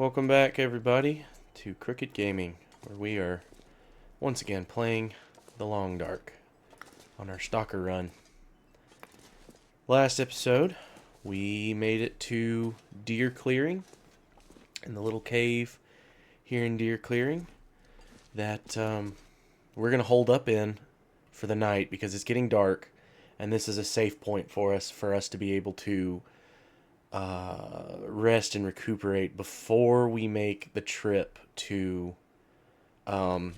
Welcome back, everybody, to Crooked Gaming, where we are once again playing the Long Dark on our Stalker run. Last episode, we made it to Deer Clearing, in the little cave here in Deer Clearing, that we're going to hold up in for the night because it's getting dark, and this is a safe point for us to be able to rest and recuperate before we make the trip to the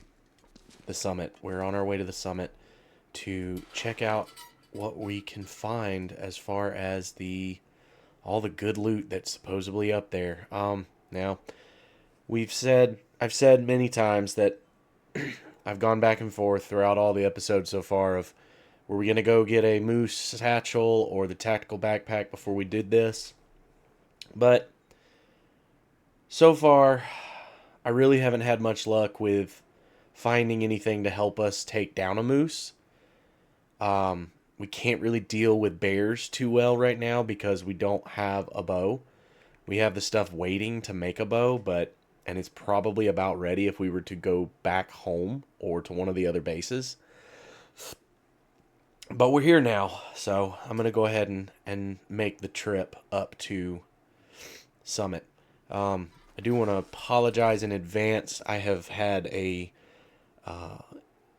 summit. We're on our way to the summit to check out what we can find as far as all the good loot that's supposedly up there. Now I've said many times that I've gone back and forth throughout all the episodes so far of, were we gonna go get a moose satchel or the tactical backpack before we did this? But so far, I really haven't had much luck with finding anything to help us take down a moose. We can't really deal with bears too well right now because we don't have a bow. We have the stuff waiting to make a bow, and it's probably about ready if we were to go back home or to one of the other bases. But we're here now, so I'm going to go ahead and make the trip up to Summit. I do want to apologize in advance. I have had a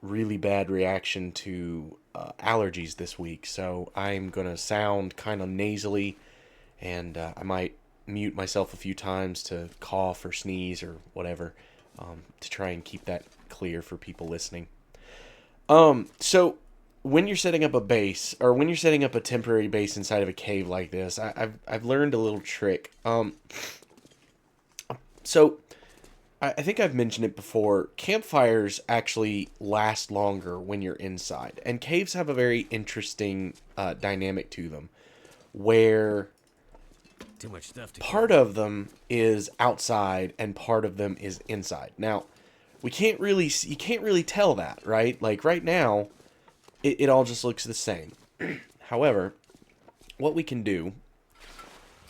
really bad reaction to allergies this week, so I'm going to sound kind of nasally, and I might mute myself a few times to cough or sneeze or whatever, to try and keep that clear for people listening. So when you're setting up a base, or when you're setting up a temporary base inside of a cave like this, I've learned a little trick. So I think I've mentioned it before. Campfires actually last longer when you're inside, and caves have a very interesting dynamic to them, where too much stuff to part of them is outside and part of them is inside. Now, you can't really tell that, right? Like right now, it all just looks the same. However, what we can do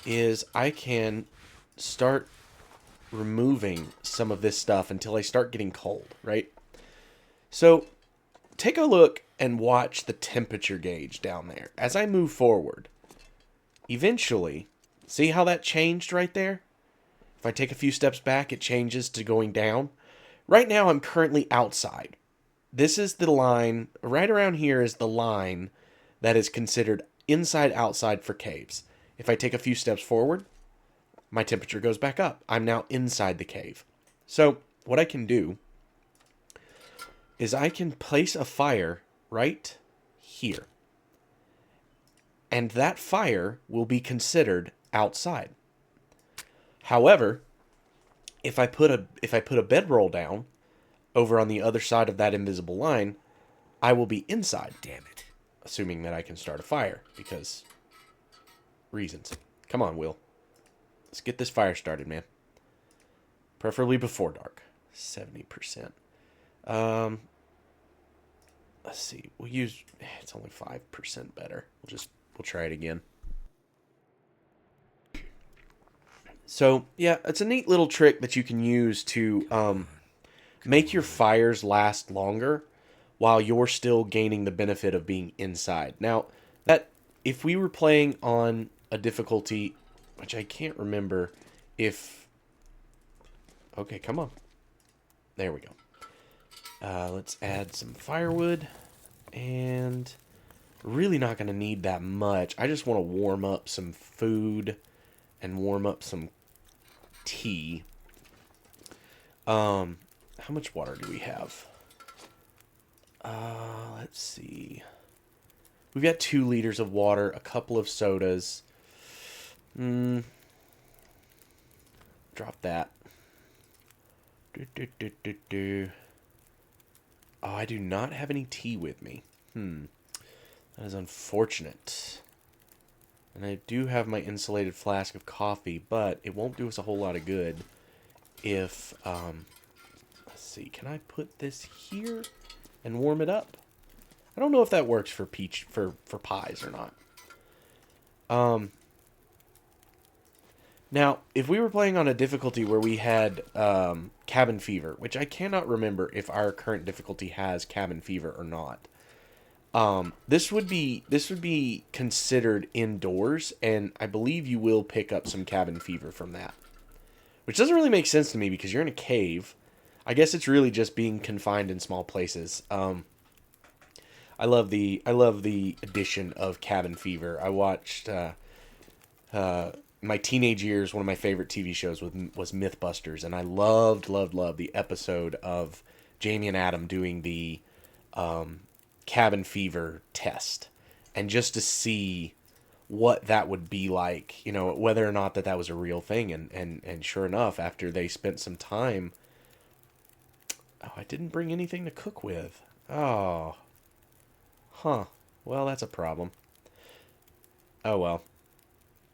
is I can start removing some of this stuff until I start getting cold, right? So take a look and watch the temperature gauge down there. As I move forward, eventually, see how that changed right there? If I take a few steps back, it changes to going down. Right now, I'm currently outside. This is the line, right around here is the line that is considered inside-outside for caves. If I take a few steps forward, my temperature goes back up. I'm now inside the cave. So what I can do is I can place a fire right here. And that fire will be considered outside. However, if I put a bedroll down over on the other side of that invisible line, I will be inside. Damn it. Assuming that I can start a fire, because reasons. Come on, Will. Let's get this fire started, man. Preferably before dark. 70%. Let's see. We'll use... It's only 5% better. We'll try it again. So, yeah, it's a neat little trick that you can use to make your fires last longer while you're still gaining the benefit of being inside. Now, that if we were playing on a difficulty, which I can't remember if... Okay, come on. There we go. Let's add some firewood. And really not going to need that much. I just want to warm up some food and warm up some tea. How much water do we have? Let's see. We've got 2 liters of water, a couple of sodas. Drop that. Oh, I do not have any tea with me. That is unfortunate. And I do have my insulated flask of coffee, but it won't do us a whole lot of good if, let's see, can I put this here and warm it up? I don't know if that works for pies or not. Now, if we were playing on a difficulty where we had cabin fever, which I cannot remember if our current difficulty has cabin fever or not, this would be considered indoors, and I believe you will pick up some cabin fever from that, which doesn't really make sense to me because you're in a cave. I guess it's really just being confined in small places. I love the addition of cabin fever. I watched my teenage years. One of my favorite TV shows was MythBusters, and I loved the episode of Jamie and Adam doing the cabin fever test, and just to see what that would be like, whether or not that was a real thing. And sure enough, after they spent some time, oh, I didn't bring anything to cook with. Oh, huh. Well, that's a problem. Oh well.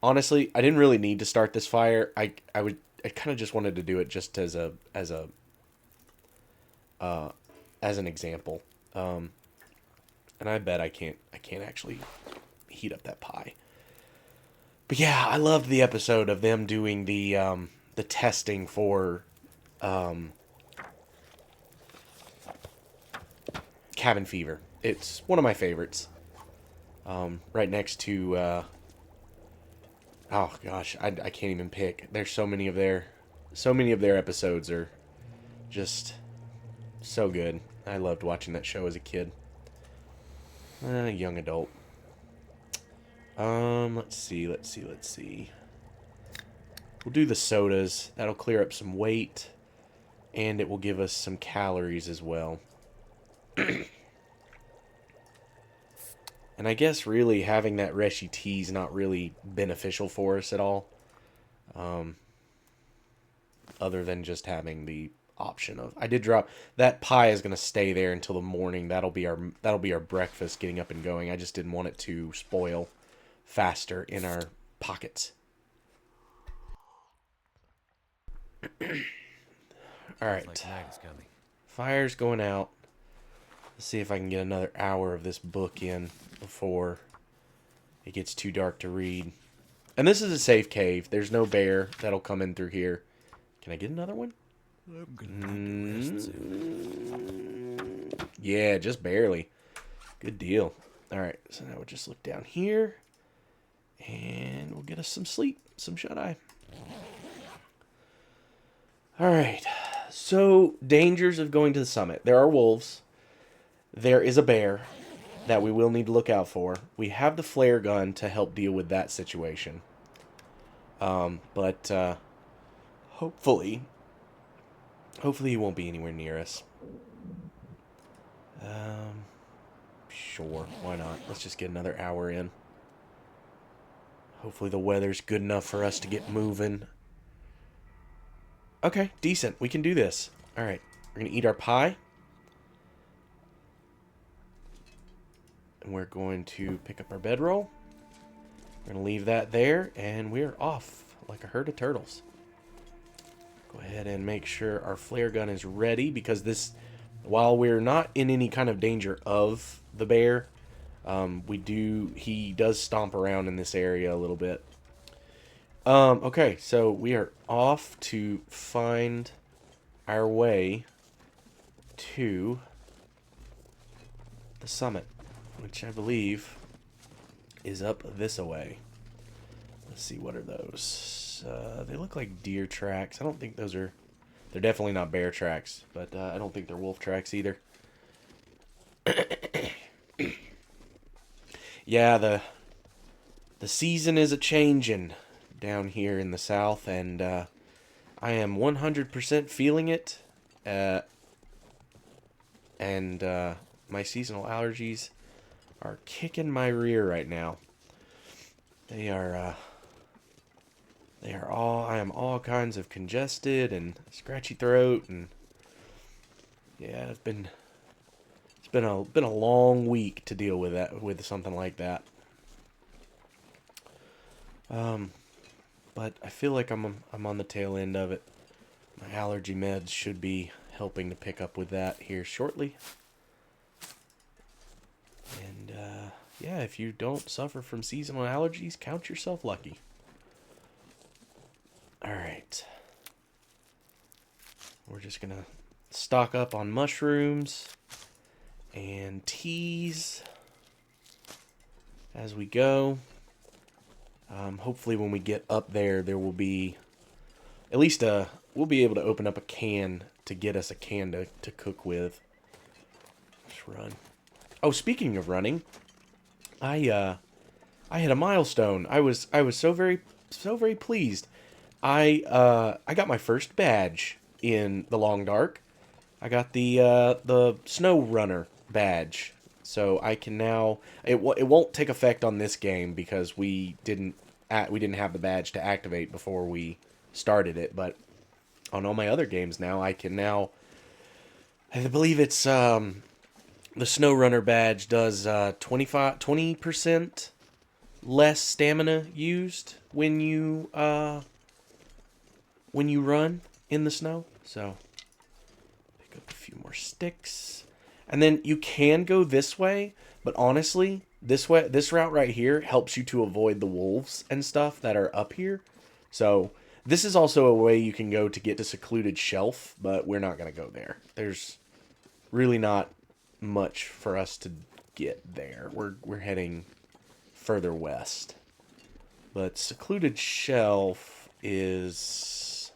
Honestly, I didn't really need to start this fire. I kind of just wanted to do it just uh, as an example. And I bet I can't actually heat up that pie. But yeah, I loved the episode of them doing the testing for um, cabin fever. It's one of my favorites. Right next to oh gosh, I can't even pick. There's so many of their episodes are just so good. I loved watching that show as a kid. Young adult. Let's see. We'll do the sodas. That'll clear up some weight, and it will give us some calories as well. And I guess really having that Reshi tea is not really beneficial for us at all, other than just having the option of. I did drop that pie is gonna stay there until the morning. That'll be our breakfast, getting up and going. I just didn't want it to spoil faster in our pockets. All Looks like right, night is coming. fire's going out. Let's see if I can get another hour of this book in before it gets too dark to read. And this is a safe cave. There's no bear that'll come in through here. Can I get another one? I'm gonna need to rest soon. Yeah, just barely. Good deal. All right, so now we'll just look down here, and we'll get us some sleep, some shut-eye. All right, so dangers of going to the summit. There are wolves. There is a bear that we will need to look out for. We have the flare gun to help deal with that situation. But hopefully he won't be anywhere near us. Sure, why not? Let's just get another hour in. Hopefully the weather's good enough for us to get moving. Okay, decent. We can do this. All right, we're going to eat our pie. And we're going to pick up our bedroll. We're going to leave that there, and we're off like a herd of turtles. Go ahead and make sure our flare gun is ready, because while we're not in any kind of danger of the bear, he does stomp around in this area a little bit. Okay, so we are off to find our way to the summit, which I believe is up this way. Let's see, what are those? They look like deer tracks. I don't think those are... They're definitely not bear tracks, but I don't think they're wolf tracks either. Yeah, the season is a-changin' down here in the south, and I am 100% feeling it. And my seasonal allergies are kicking my rear right now. They are I am all kinds of congested and scratchy throat, and yeah, it's been a long week to deal with with something like that. But I feel like I'm on the tail end of it. My allergy meds should be helping to pick up with that here shortly. And yeah, if you don't suffer from seasonal allergies, count yourself lucky. Alright. We're just going to stock up on mushrooms and teas as we go. Hopefully when we get up there, there will be at least we'll be able to open up a can to get us a can to cook with. Let's run. Oh, speaking of running, I hit a milestone. I was so very pleased. I got my first badge in the Long Dark. I got the Snow Runner badge. So I can now it won't take effect on this game because we didn't have the badge to activate before we started it, but on all my other games now I can now I believe it's the Snow Runner badge does 20% less stamina used when you run in the snow. So pick up a few more sticks. And then you can go this way, but honestly, this route right here helps you to avoid the wolves and stuff that are up here. So this is also a way you can go to get to Secluded Shelf, but we're not going to go there. There's really not much for us to get there. We're heading further west. But Secluded Shelf is...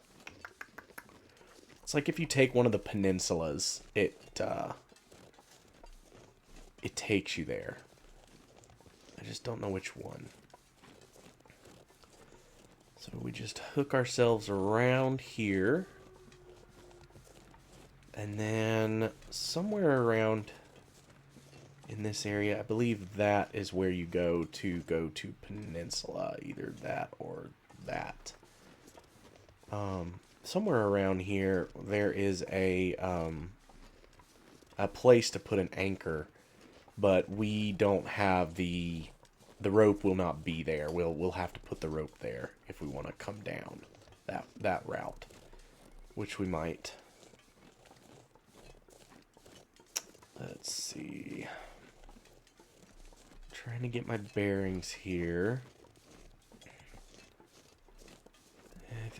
It's like if you take one of the peninsulas, it takes you there. I just don't know which one. So we just hook ourselves around here. And then somewhere around in this area, I believe that is where you go to Peninsula. Either that or that. Somewhere around here, there is a place to put an anchor, but we don't have the rope will not be there. We'll have to put the rope there if we want to come down that route, which we might. Let's see. Trying to get my bearings here.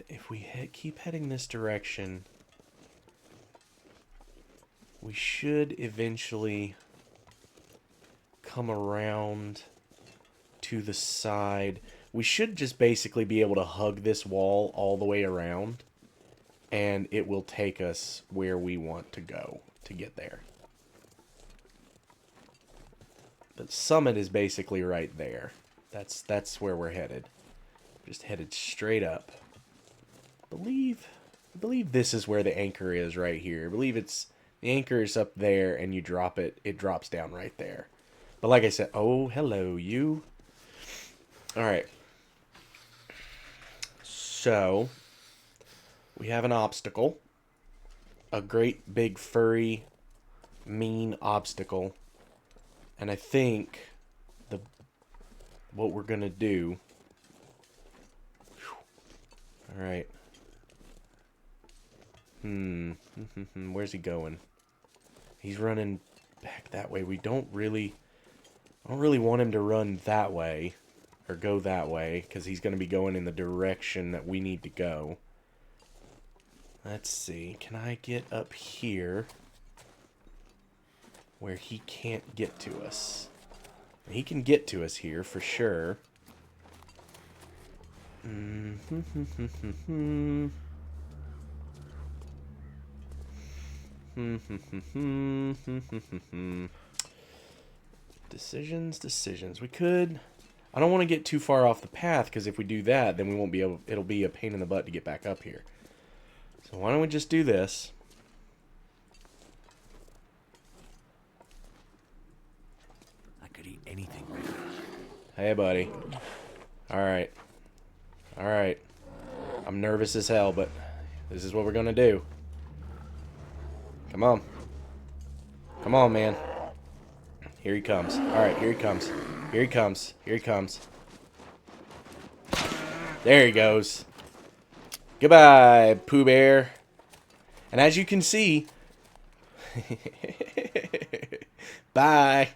If we keep heading this direction, we should eventually come around to the side. We should just basically be able to hug this wall all the way around, and it will take us where we want to go to get there. The summit is basically right there. That's where we're headed. Just headed straight up. I believe this is where the anchor is right here. I believe the anchor is up there, and you drop it. It drops down right there. But like I said, oh, hello, you. All right. So, we have an obstacle. A great, big, furry, mean obstacle. And I think what we're going to do... All right. Where's he going? He's running back that way. I don't really want him to run that way or go that way because he's going to be going in the direction that we need to go. Let's see. Can I get up here where he can't get to us? He can get to us here for sure. Decisions. We could... I don't want to get too far off the path, because if we do that, then we won't be able... It'll be a pain in the butt to get back up here. So why don't we just do this? I could eat anything. Hey, buddy. Alright. Alright. I'm nervous as hell, but this is what we're gonna do. Come on. Come on, man. Here he comes. Alright, here he comes. Here he comes. Here he comes. There he goes. Goodbye, Pooh Bear. And as you can see... Bye.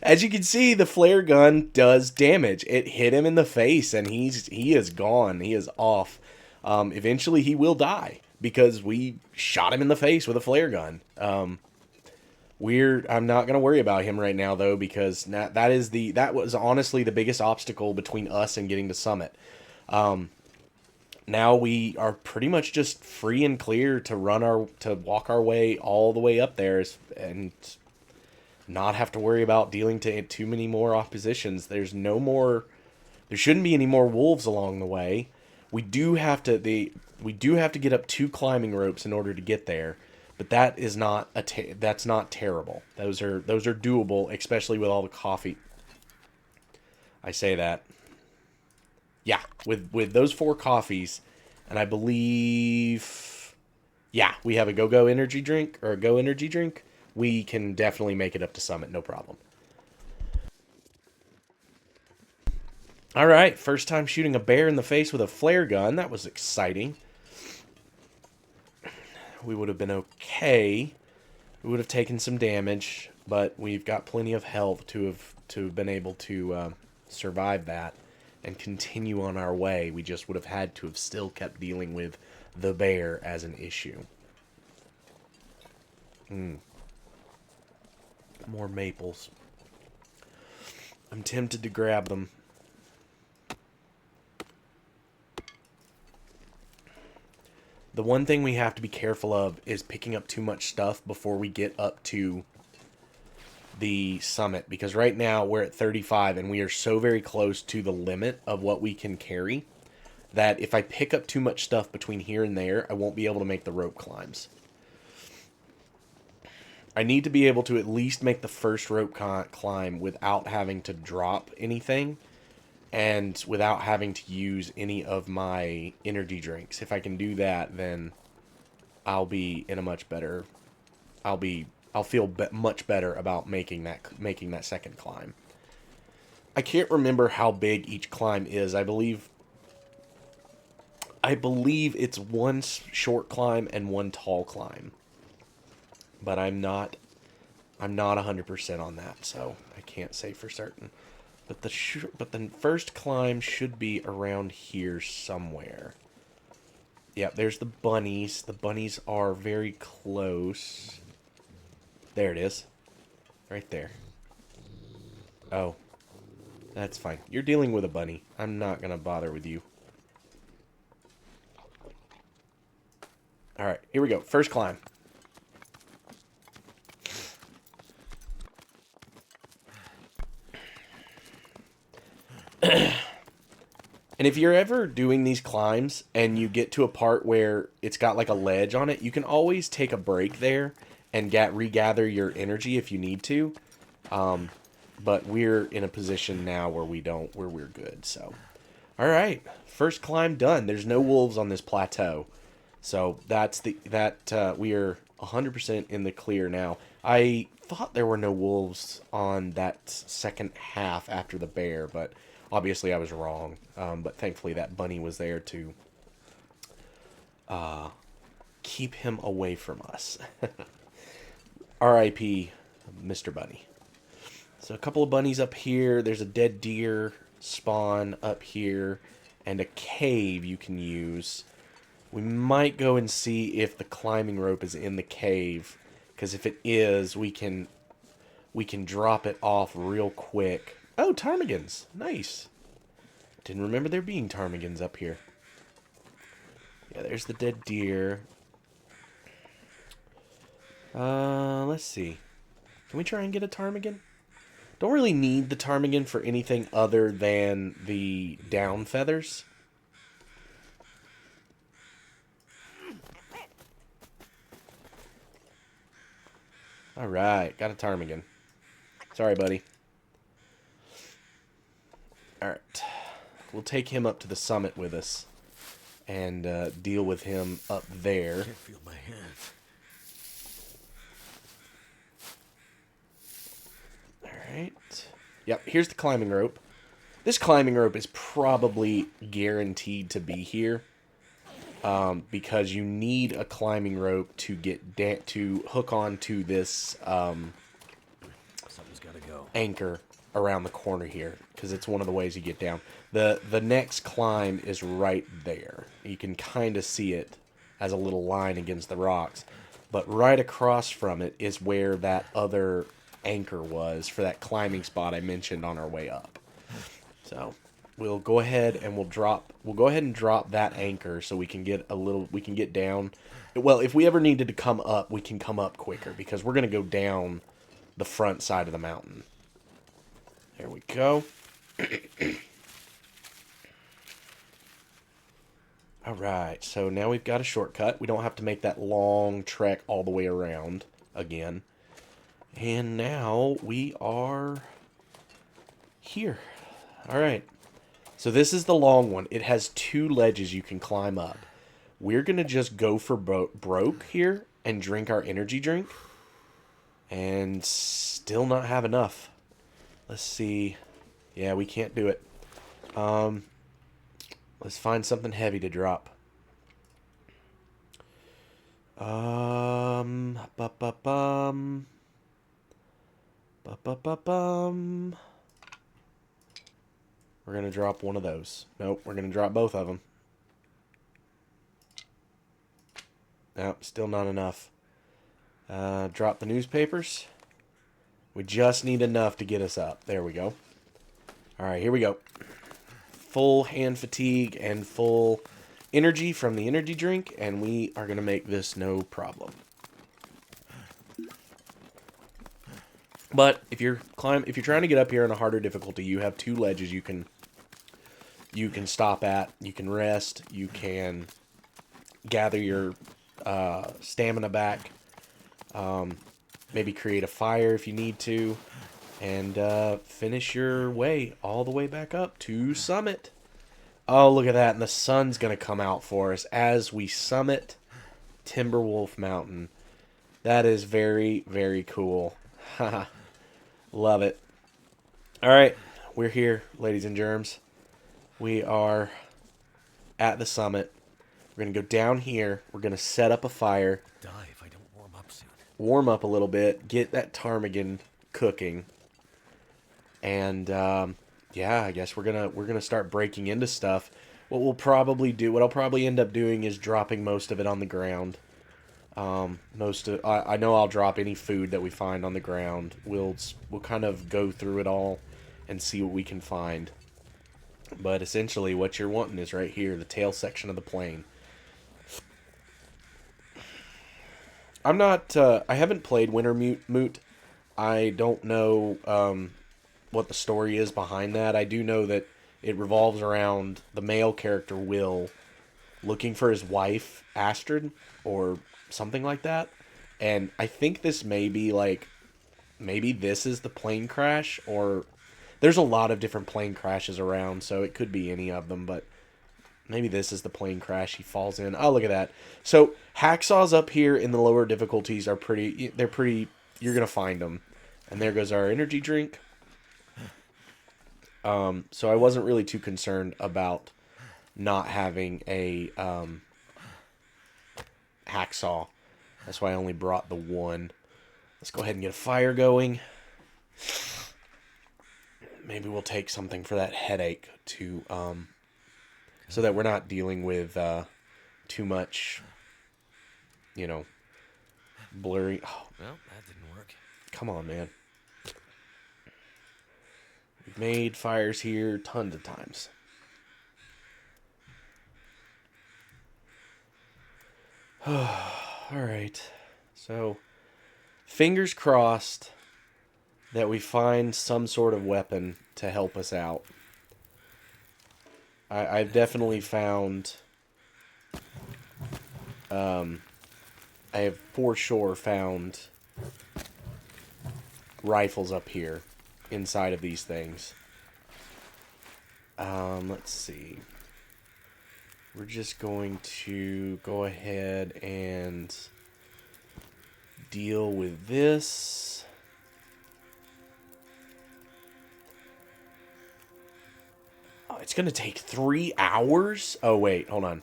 As you can see, the flare gun does damage. It hit him in the face, and he is gone. He is off. Eventually, he will die because we shot him in the face with a flare gun. I'm not gonna worry about him right now though, because that was honestly the biggest obstacle between us and getting to Summit. Now we are pretty much just free and clear to walk our way all the way up there and not have to worry about dealing to too many more oppositions. There shouldn't be any more wolves along the way. We do have to get up 2 climbing ropes in order to get there, but that is not that's not terrible. Those are doable, especially with all the coffee. I say that. Yeah, with those 4 coffees, and I believe, yeah, we have a go energy drink or a go energy drink. We can definitely make it up to Summit, no problem. All right, first time shooting a bear in the face with a flare gun. That was exciting. We would have been okay. We would have taken some damage, but we've got plenty of health to have been able to survive that and continue on our way. We just would have had to have still kept dealing with the bear as an issue. More maples. I'm tempted to grab them. The one thing we have to be careful of is picking up too much stuff before we get up to the summit, because right now we're at 35 and we are so very close to the limit of what we can carry that if I pick up too much stuff between here and there, I won't be able to make the rope climbs. I need to be able to at least make the first rope climb without having to drop anything and without having to use any of my energy drinks. If I can do that, then I'll be in a much better... I'll feel much better about making that second climb. I can't remember how big each climb is. I believe it's 1 short climb and 1 tall climb. But I'm not 100% on that, so I can't say for certain. But the first climb should be around here somewhere. Yeah, there's the bunnies. The bunnies are very close. There it is. Right there. Oh. That's fine. You're dealing with a bunny. I'm not going to bother with you. Alright, here we go. First climb. And if you're ever doing these climbs and you get to a part where it's got like a ledge on it, you can always take a break there and regather your energy if you need to. But we're in a position now where we're good. So, all right, first climb done. There's no wolves on this plateau, so we are 100% in the clear now. I thought there were no wolves on that second half after the bear, but obviously I was wrong. But thankfully that bunny was there to keep him away from us. R.I.P. Mr. Bunny. So a couple of bunnies up here. There's a dead deer spawn up here and a cave you can use. We might go and see if the climbing rope is in the cave, because if it is, we can drop it off real quick. Oh, ptarmigans. Nice. Didn't remember there being ptarmigans up here. Yeah, there's the dead deer. Let's see. Can we try and get a ptarmigan? Don't really need the ptarmigan for anything other than the down feathers. Alright, got a ptarmigan. Sorry, buddy. Alright. We'll take him up to the summit with us and deal with him up there. I can't feel my hands. Alright. Yep, here's the climbing rope. This climbing rope is probably guaranteed to be here. Because you need a climbing rope to get to hook onto this Something's gotta go. go. anchor around the corner here, because it's one of the ways you get down. The next climb is right there. You can kind of see it as a little line against the rocks. But right across from it is where that other anchor was for that climbing spot I mentioned on our way up. So we'll go ahead and we'll go ahead and drop that anchor so we can get down. Well, if we ever needed to come up, we can come up quicker because we're going to go down the front side of the mountain. There we go. Alright, so now we've got a shortcut. We don't have to make that long trek all the way around again. And now we are here. Alright, so this is the long one. It has 2 ledges you can climb up. We're going to just go for broke here and drink our energy drink. And still not have enough. Let's see. Yeah, we can't do it. Let's find something heavy to drop. Ba-ba-bum. Ba-ba-ba-bum. We're going to drop one of those. Nope, we're going to drop both of them. Nope, still not enough. Drop the newspapers. We just need enough to get us up. There we go. Alright, here we go. Full hand fatigue and full energy from the energy drink, and we are going to make this no problem. But if you're trying to get up here on a harder difficulty, you have 2 ledges you can stop at. You can rest. You can gather your stamina back. Maybe create a fire if you need to. And finish your way all the way back up to summit. Oh, look at that. And the sun's going to come out for us as we summit Timberwolf Mountain. That is very, very cool. Haha. Love it. All right. We're here, ladies and germs. We are at the summit. We're going to go down here. We're going to set up a fire. Die if I don't warm up soon. Warm up a little bit. Get that ptarmigan cooking. And yeah, I guess we're gonna start breaking into stuff. What I'll probably end up doing is dropping most of it on the ground. I know I'll drop any food that we find on the ground. We'll kind of go through it all and see what we can find. But essentially, what you're wanting is right here, the tail section of the plane. I haven't played Wintermute. I don't know what the story is behind that. I do know that it revolves around the male character Will looking for his wife Astrid or something like that. And I think this may be maybe this is the plane crash, or there's a lot of different plane crashes around, so it could be any of them, but maybe this is the plane crash he falls in. Oh, look at that. So hacksaws up here in the lower difficulties are pretty, you're going to find them. And there goes our energy drink. So I wasn't really too concerned about not having a hacksaw. That's why I only brought the one. Let's go ahead and get a fire going. Maybe we'll take something for that headache to so that we're not dealing with too much, blurry. Oh, Well, that didn't work. come on, man. We've made fires here tons of times. Alright. So, fingers crossed that we find some sort of weapon to help us out. I've definitely found... I have for sure found rifles up here inside of these things. Let's see. We're just going to go ahead and deal with this. Oh, it's going to take 3 hours? Oh, wait, hold on.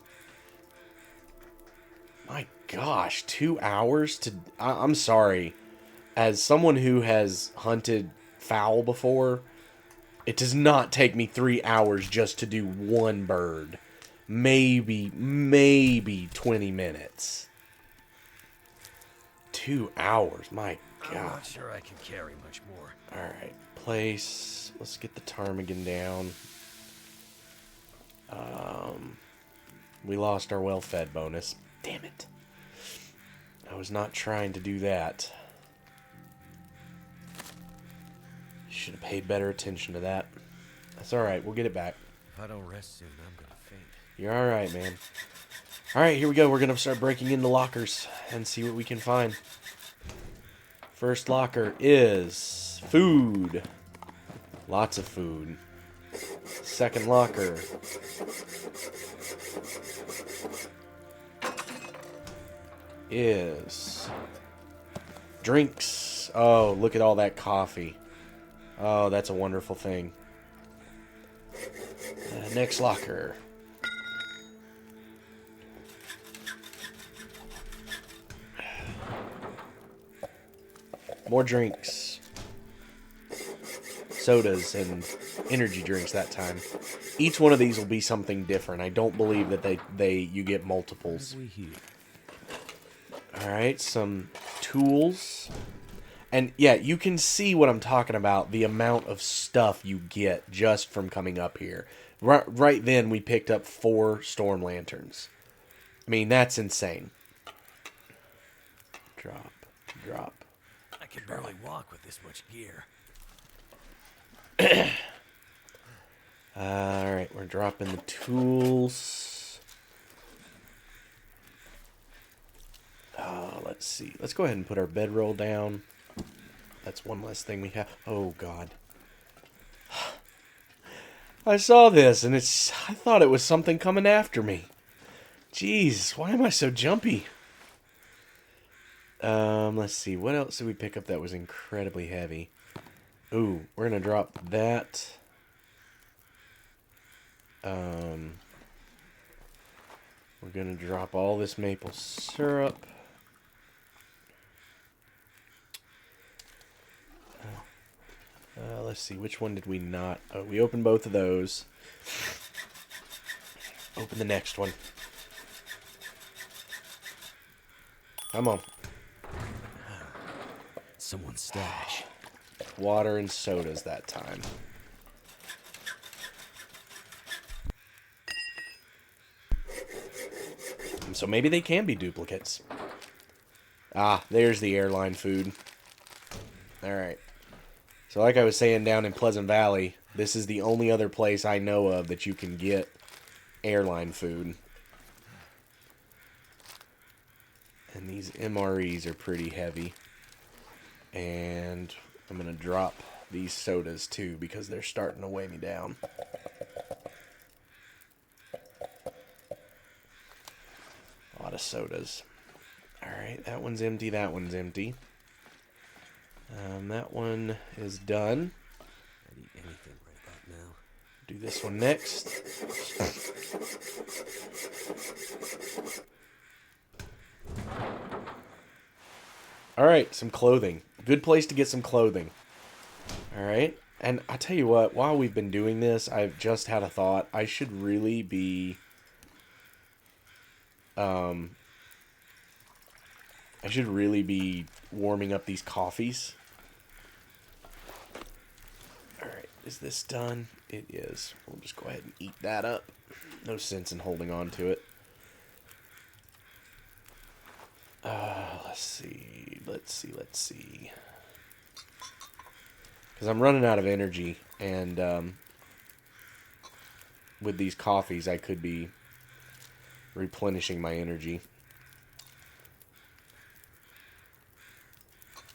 My gosh, 2 hours to... I'm sorry. As someone who has hunted fowl before. It does not take me 3 hours just to do one bird. Maybe 20 minutes. 2 hours, my God. I'm not sure I can carry much more. Alright, place. Let's get the ptarmigan down. We lost our well-fed bonus. Damn it. I was not trying to do that. Should have paid better attention to that. That's alright, we'll get it back. If I don't rest soon, I'm gonna faint. You're alright, man. Alright, here we go. We're going to start breaking into lockers and see what we can find. First locker is food. Lots of food. Second locker. Is drinks. Oh, look at all that coffee. Oh, that's a wonderful thing. Next locker. More drinks. Sodas and energy drinks that time. Each one of these will be something different. I don't believe that you get multiples. Alright, some tools. And yeah, you can see what I'm talking about. The amount of stuff you get just from coming up here. Right then, we picked up 4 storm lanterns. I mean, that's insane. Drop, drop. I can barely walk with this much gear. Alright, we're dropping the tools. Let's see. Let's go ahead and put our bedroll down. That's one less thing we have. Oh, God. I saw this, and I thought it was something coming after me. Jeez, why am I so jumpy? Let's see. What else did we pick up that was incredibly heavy? Ooh, we're going to drop that. We're going to drop all this maple syrup. Let's see, which one did we not? Oh, we opened both of those. Open the next one. Come on. Someone's stash. Water and sodas that time. So maybe they can be duplicates. Ah, there's the airline food. Alright. So like I was saying down in Pleasant Valley, this is the only other place I know of that you can get airline food. And these MREs are pretty heavy. And I'm going to drop these sodas too because they're starting to weigh me down. A lot of sodas. Alright, that one's empty, that one's empty. That one is done. I'd eat anything right about now. Do this one next. Alright, some clothing. Good place to get some clothing. Alright, and I tell you what, while we've been doing this, I've just had a thought. I should really be... warming up these coffees. Alright, is this done? It is. We'll just go ahead and eat that up. No sense in holding on to it. Let's see. Because I'm running out of energy, and with these coffees, I could be replenishing my energy.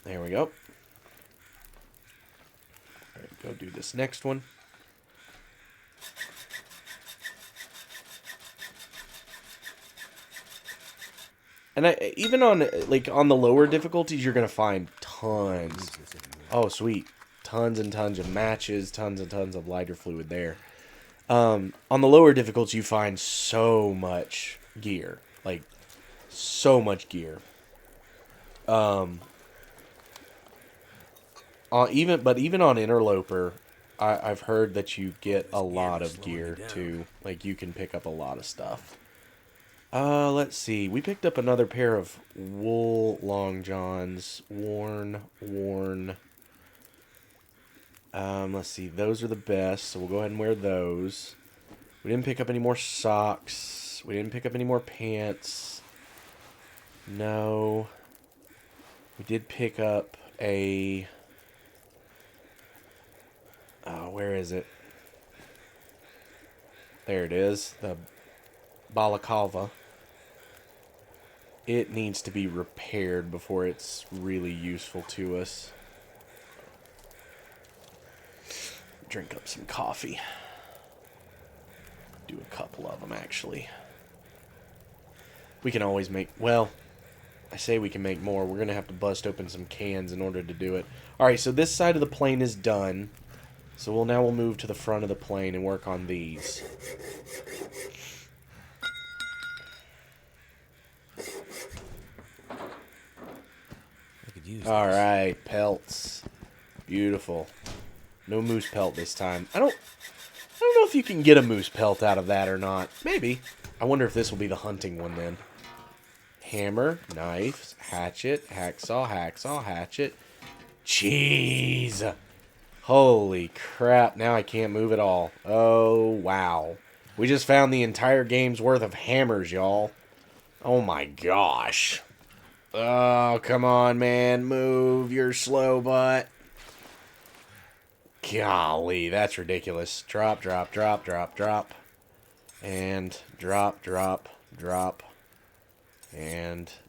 There we go. Alright, go do this next one. And even on the lower difficulties, you're gonna find tons. Oh, sweet, tons and tons of matches, tons and tons of lighter fluid there. On the lower difficulties, you find so much gear, like so much gear. On even on Interloper, I've heard that you get a lot of gear too. Like you can pick up a lot of stuff. Let's see. We picked up another pair of wool long johns. Worn. Let's see. Those are the best, so we'll go ahead and wear those. We didn't pick up any more socks. We didn't pick up any more pants. No. We did pick up a... Oh, where is it? There it is. The balaclava. It needs to be repaired before it's really useful to us. Drink up some coffee. Do a couple of them, actually. We can always make... Well, I say we can make more. We're going to have to bust open some cans in order to do it. Alright, so this side of the plane is done. So we'll move to the front of the plane and work on these. Alright, pelts. Beautiful. No moose pelt this time. I don't know if you can get a moose pelt out of that or not. Maybe. I wonder if this will be the hunting one then. Hammer, knife, hatchet, hacksaw, hatchet. Jeez. Holy crap, now I can't move at all. Oh, wow. We just found the entire game's worth of hammers, y'all. Oh my gosh. Oh, come on, man. Move your slow butt. Golly, that's ridiculous. Drop. And drop. And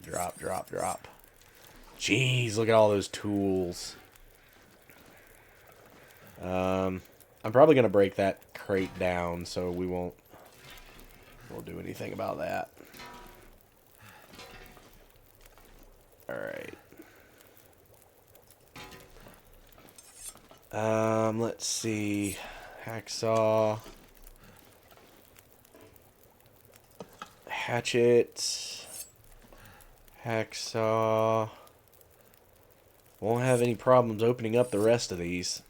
drop. Jeez, look at all those tools. I'm probably going to break that crate down, so we'll do anything about that. Alright. Let's see. Hacksaw. Hatchet. Hacksaw. Won't have any problems opening up the rest of these.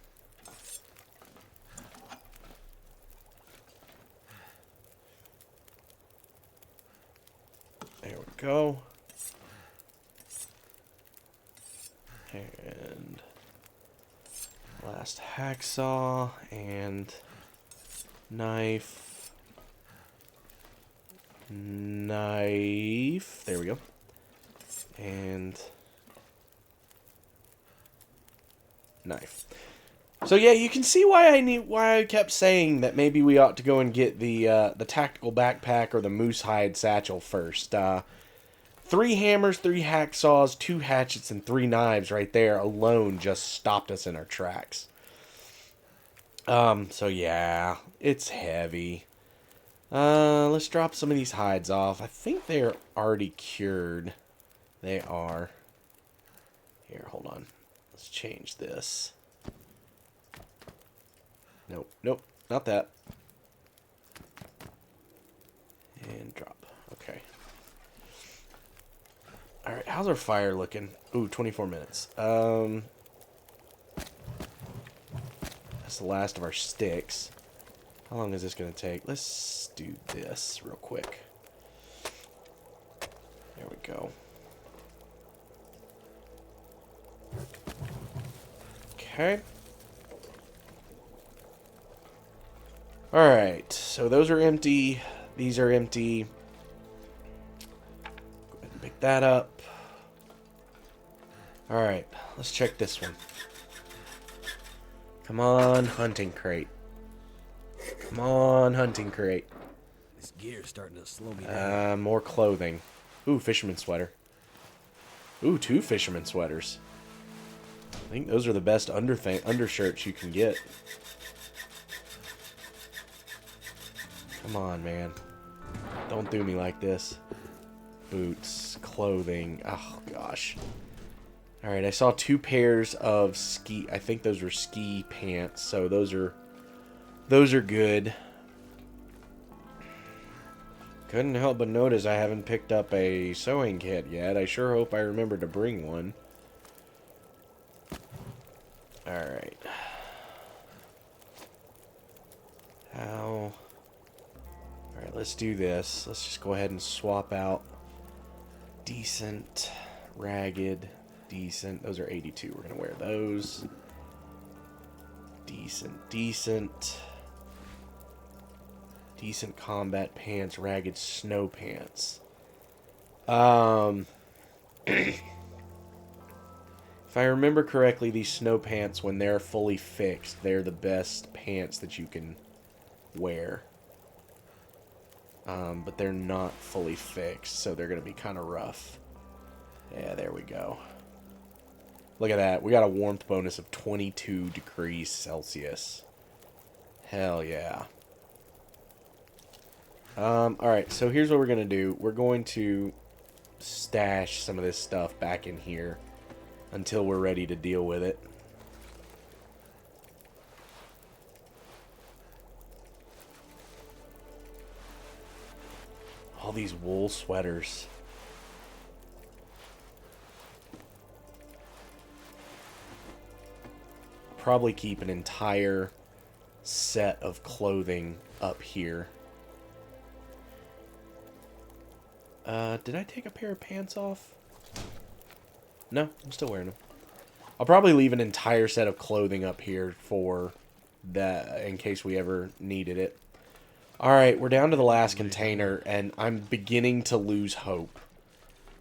There we go. And last hacksaw and knife. There we go. And knife. So yeah, you can see why I kept saying that maybe we ought to go and get the tactical backpack or the moose hide satchel first. 3 hammers, 3 hacksaws, 2 hatchets, and 3 knives right there alone just stopped us in our tracks. So yeah, it's heavy. Let's drop some of these hides off. I think they're already cured. They are. Here, hold on. Let's change this. Nope, not that. And drop. Okay. Alright, how's our fire looking? Ooh, 24 minutes. That's the last of our sticks. How long is this going to take? Let's do this real quick. There we go. Okay. Alright, so those are empty. These are empty. Go ahead and pick that up. Alright, let's check this one. Come on, hunting crate. Come on, hunting crate. This gear's starting to slow me down. More clothing. Ooh, fisherman sweater. Ooh, 2 fisherman sweaters. I think those are the best undershirts you can get. Come on, man. Don't do me like this. Boots, clothing. Oh, gosh. Alright, I saw 2 pairs of ski... I think those were ski pants, so those are good. Couldn't help but notice I haven't picked up a sewing kit yet. I sure hope I remember to bring one. Alright. How... Alright, let's do this. Let's just go ahead and swap out decent, ragged, decent. Those are 82. We're going to wear those. Decent, decent. Decent combat pants, ragged snow pants. If I remember correctly, these snow pants, when they're fully fixed, they're the best pants that you can wear. But they're not fully fixed, so they're going to be kind of rough. Yeah, there we go. Look at that. We got a warmth bonus of 22 degrees Celsius. Hell yeah. Alright, so here's what we're going to do. We're going to stash some of this stuff back in here until we're ready to deal with it. All these wool sweaters. Probably keep an entire set of clothing up here. Did I take a pair of pants off? No, I'm still wearing them. I'll probably leave an entire set of clothing up here for that in case we ever needed it. Alright, we're down to the last container, and I'm beginning to lose hope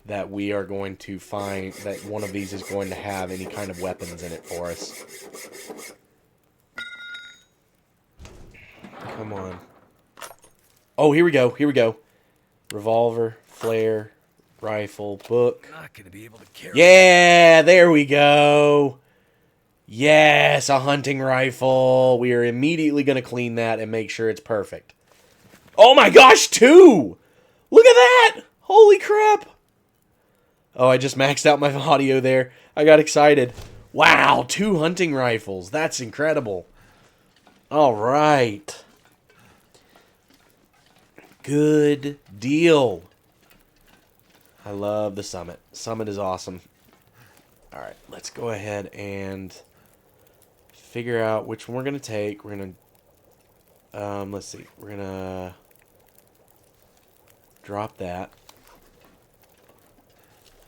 that we are going to find that one of these is going to have any kind of weapons in it for us. Come on. Oh, here we go. Here we go. Revolver, flare, rifle, book. Not gonna be able to carry. Yeah, there we go. Yes, a hunting rifle. We are immediately going to clean that and make sure it's perfect. Oh my gosh, 2! Look at that! Holy crap! Oh, I just maxed out my audio there. I got excited. Wow, 2 hunting rifles. That's incredible. Alright. Good deal. I love the Summit. Summit is awesome. Alright, let's go ahead and figure out which one we're going to take. We're going to... let's see. We're going to drop that.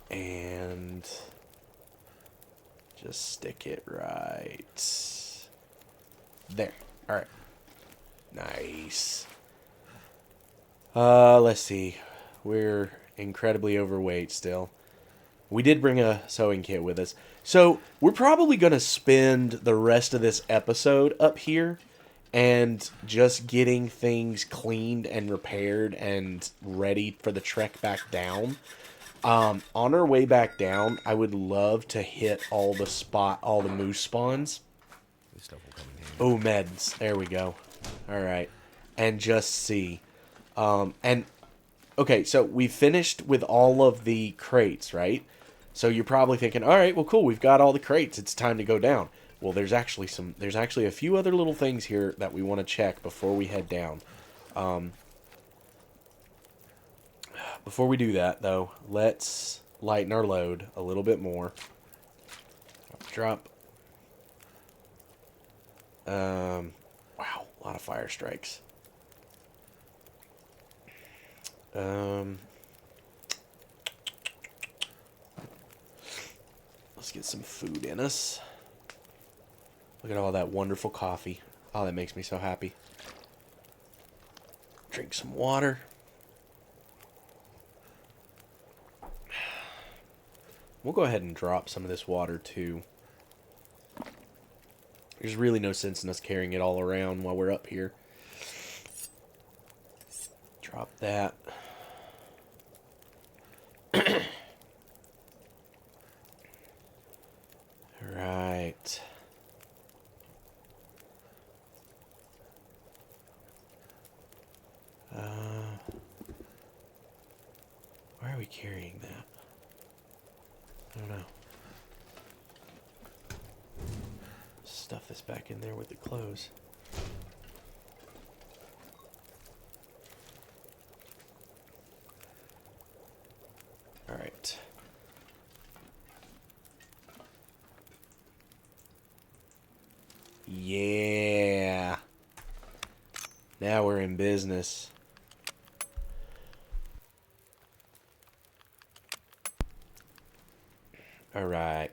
And just stick it right there. Alright. Nice. Let's see. We're incredibly overweight still. We did bring a sewing kit with us. So, we're probably going to spend the rest of this episode up here and just getting things cleaned and repaired and ready for the trek back down. On our way back down, I would love to hit all the moose spawns. This stuff will come in handy. Oh, meds. There we go. Alright. And just see. And, okay, so we finished with all of the crates, right? So you're probably thinking, alright, well, cool, we've got all the crates. It's time to go down. Well, there's actually a few other little things here that we want to check before we head down. Before we do that, though, let's lighten our load a little bit more. Drop. Wow, a lot of fire strikes. Let's get some food in us. Look at all that wonderful coffee. Oh, that makes me so happy. Drink some water. We'll go ahead and drop some of this water, too. There's really no sense in us carrying it all around while we're up here. Drop that. Right. Why are we carrying that? I don't know. Stuff this back in there with the clothes. Alright. Yeah. Now we're in business. Alright.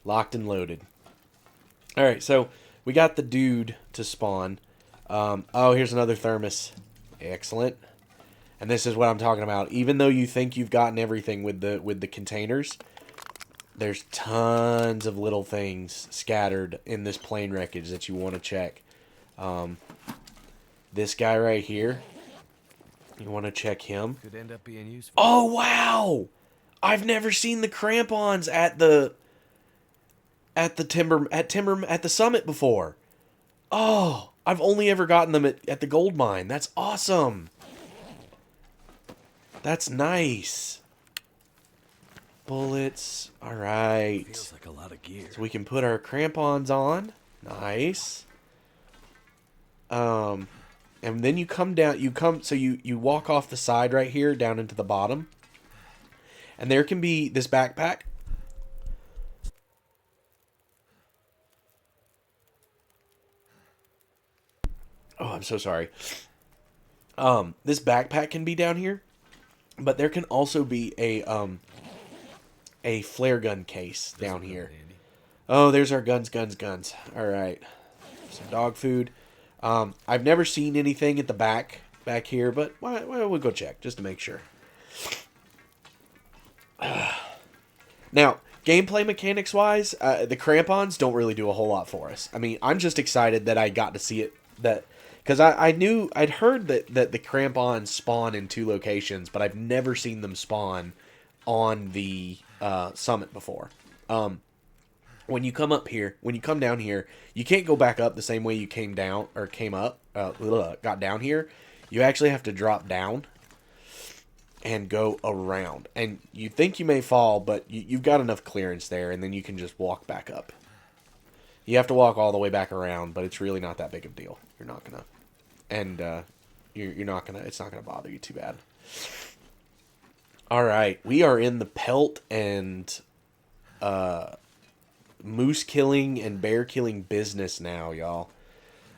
Locked and loaded. Alright, so we got the dude to spawn. Oh, here's another thermos. Excellent. And this is what I'm talking about. Even though you think you've gotten everything with the containers, there's tons of little things scattered in this plane wreckage that you want to check. This guy right here, you want to check him. Could end up being useful. Oh, wow! I've never seen the crampons at the summit before. Oh, I've only ever gotten them at the gold mine. That's awesome. That's nice. Bullets. All right. Feels like a lot of gear. So we can put our crampons on. Nice. And then you come down. You walk off the side right here down into the bottom. And there can be this backpack. Oh, I'm so sorry. This backpack can be down here, but there can also be a flare gun case down here. Oh, there's our guns. All right, some dog food. I've never seen anything at the back here, but we'll go check just to make sure. Now, gameplay mechanics wise, the crampons don't really do a whole lot for us. I mean, I'm just excited that I got to see it. Because I'd heard that the crampons spawn in 2 locations, but I've never seen them spawn on the summit before. When you come down here, you can't go back up the same way you came down or got down here. You actually have to drop down and go around. And you think you may fall, but you've got enough clearance there, and then you can just walk back up. You have to walk all the way back around, but it's really not that big of a deal. You're not gonna, and you're not gonna. It's not gonna bother you too bad. All right, we are in the pelt and moose killing and bear killing business now, y'all.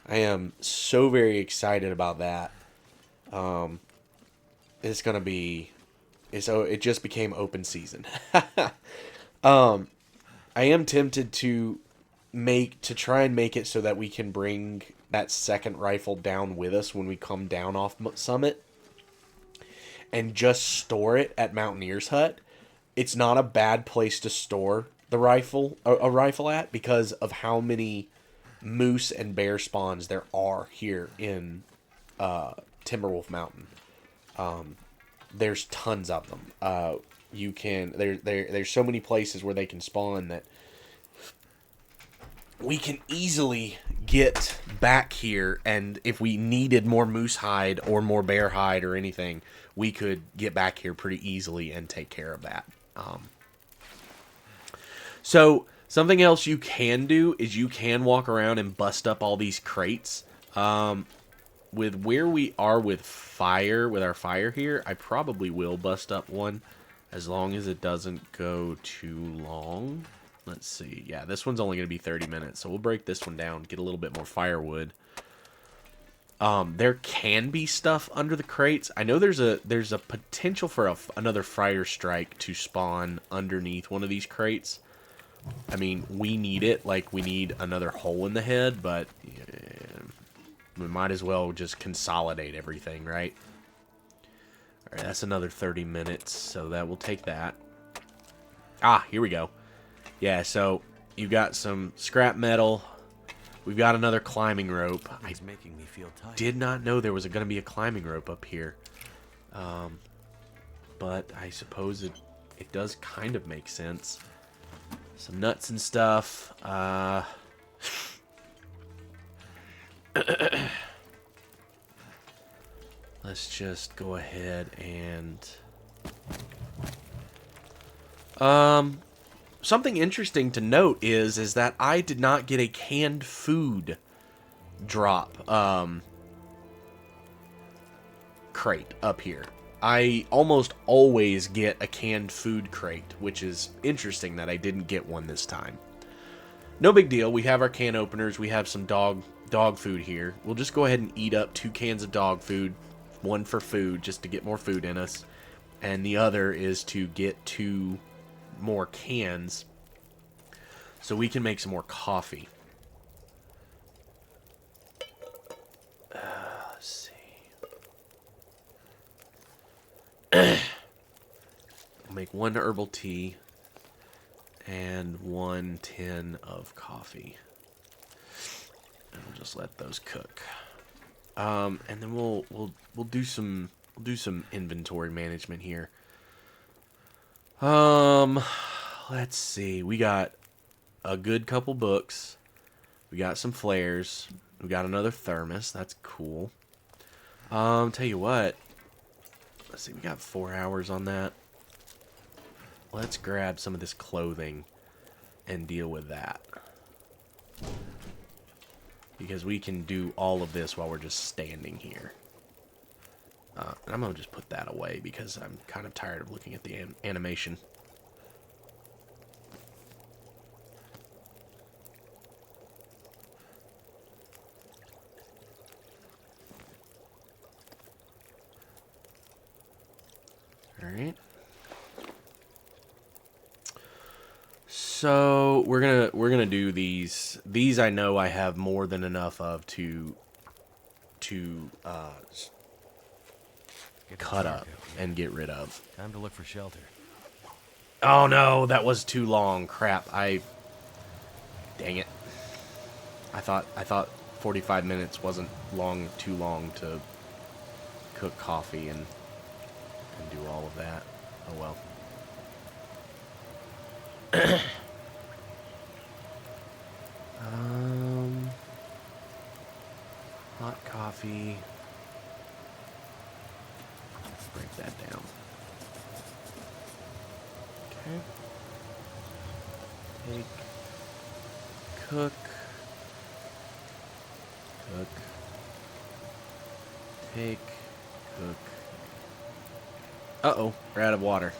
I am so very excited about that. It's gonna be, so it just became open season. I am tempted to try and make it so that we can bring that second rifle down with us when we come down off summit and just store it at Mountaineer's Hut. It's not a bad place to store the rifle, a rifle at, because of how many moose and bear spawns there are here in Timberwolf Mountain. There's tons of them. There's so many places where they can spawn that we can easily get back here, and if we needed more moose hide or more bear hide or anything, we could get back here pretty easily and take care of that. So something else you can do is you can walk around and bust up all these crates. With where we are with our fire here, I probably will bust up one as long as it doesn't go too long. Let's see. Yeah, this one's only going to be 30 minutes, so we'll break this one down, get a little bit more firewood. There can be stuff under the crates. I know there's a potential for another fire strike to spawn underneath one of these crates. I mean, we need it, like we need another hole in the head, but we might as well just consolidate everything, right? All right, that's another 30 minutes, so that will take that. Ah, here we go. Yeah, so you've got some scrap metal. We've got another climbing rope. It's making me feel tired. Did not know there was going to be a climbing rope up here. But I suppose it does kind of make sense. Some nuts and stuff. Let's just go ahead and... Something interesting to note is that I did not get a canned food drop crate up here. I almost always get a canned food crate, which is interesting that I didn't get one this time. no big deal. We have our can openers. We have some dog food here. We'll just go ahead and eat up 2 cans of dog food. One for food, just to get more food in us. And the other is to get 2 more cans so we can make some more coffee. Let's see. I'll make 1 herbal tea and 1 tin of coffee. And we'll just let those cook. And then we'll do some inventory management here. Let's see. We got a good couple books. We got some flares. We got another thermos. That's cool. Tell you what. Let's see. We got 4 hours on that. Let's grab some of this clothing and deal with that. Because we can do all of this while we're just standing here. And I'm going to just put that away because I'm kind of tired of looking at the animation. Alright. So we're gonna do these. These I know I have more than enough of to cut up and get rid of. Time to look for shelter. Oh no, that was too long. Crap. Dang it. I thought 45 minutes wasn't too long to cook coffee and do all of that. Oh well. Hot coffee. Break that down. Okay. Take. Cook. Cook. Take. Cook. Uh-oh, we're out of water.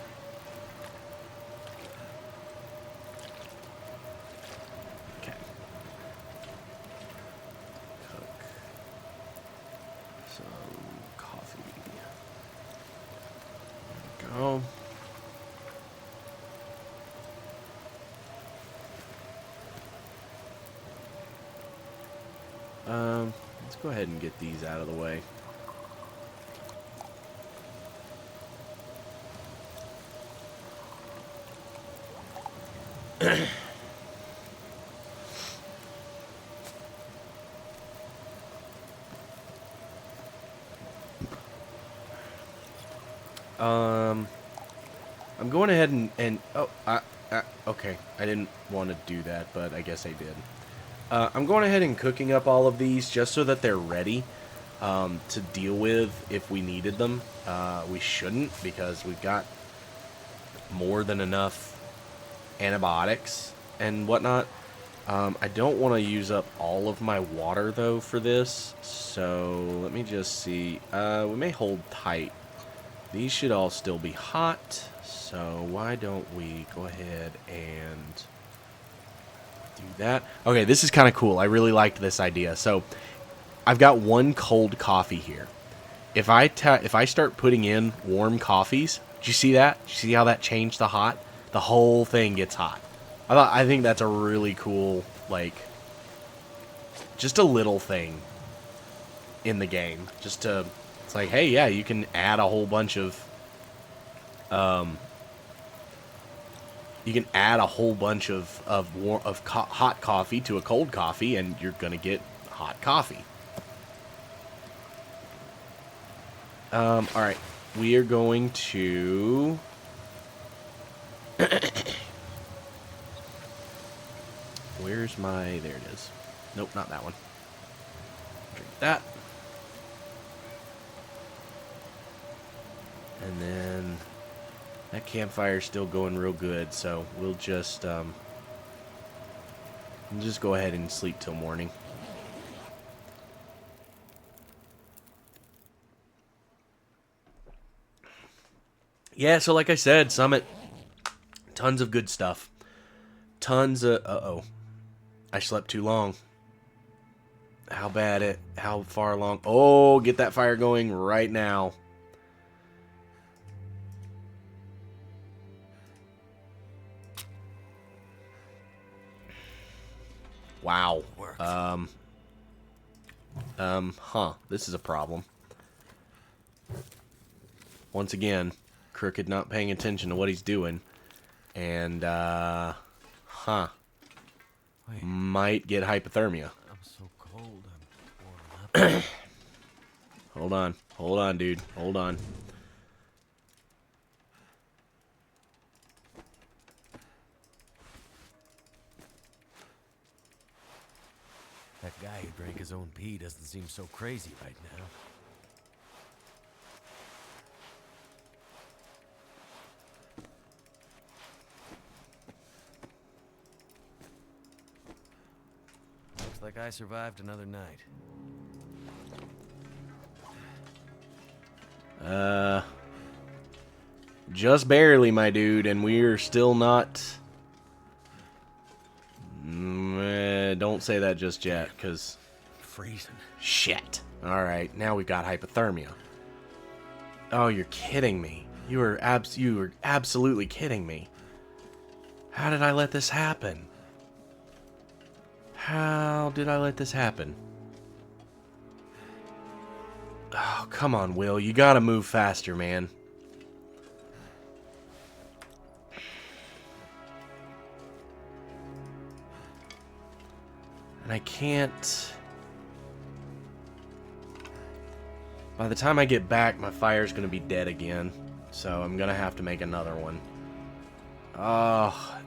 Okay. Cook. Some coffee. There we go. Let's go ahead and get these out of the way. I'm going ahead and oh, okay. I didn't want to do that, but I guess I did. I'm going ahead and cooking up all of these just so that they're ready to deal with if we needed them. We shouldn't because we've got more than enough antibiotics and whatnot. I don't want to use up all of my water though for this, so let me just see. We may hold tight. These should all still be hot, so why don't we go ahead and do that. Okay, this is kind of cool. I really liked this idea. So I've got 1 cold coffee here. If I start putting in warm coffees, did you see that? Did you see how that changed the hot? The whole thing gets hot. I think that's a really cool, like, just a little thing in the game. It's like, hey, yeah, you can add a whole bunch of hot coffee to a cold coffee, and you're gonna get hot coffee. All right, we are going to. Where's my? There it is. Nope, not that one. Drink that. And then that campfire's still going real good, so we'll just go ahead and sleep till morning. Yeah, so like I said, Summit, tons of good stuff. Tons of... Uh-oh. I slept too long. How far along? Oh, get that fire going right now. Wow. Worked. This is a problem. Once again, Crooked not paying attention to what he's doing. And, Wait, might get hypothermia. I'm so cold. I'm warming up. Hold on. Hold on, dude. Hold on. That guy who drank his own pee doesn't seem so crazy right now. Looks like I survived another night. Just barely, my dude, and we're still not... don't say that just yet, because... Freezing. Shit. Alright, now we've got hypothermia. Oh, you're kidding me. You were absolutely kidding me. How did I let this happen? How did I let this happen? Oh, come on, Will. You gotta move faster, man. And I can't... By the time I get back, my fire's gonna be dead again. So I'm gonna have to make another one. Oh,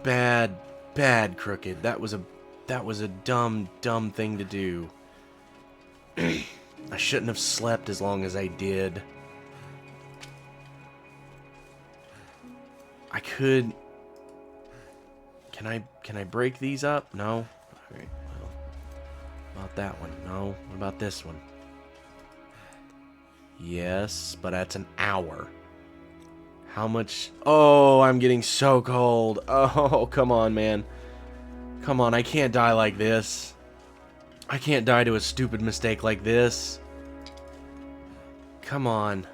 bad, Crooked. That was a dumb thing to do. I shouldn't have slept as long as I did. I could... Can I break these up? No? Alright, well... About that one? No? What about this one? Yes, but that's an hour. How much... Oh, I'm getting so cold. Oh, come on, man. Come on, I can't die like this. I can't die to a stupid mistake like this. Come on.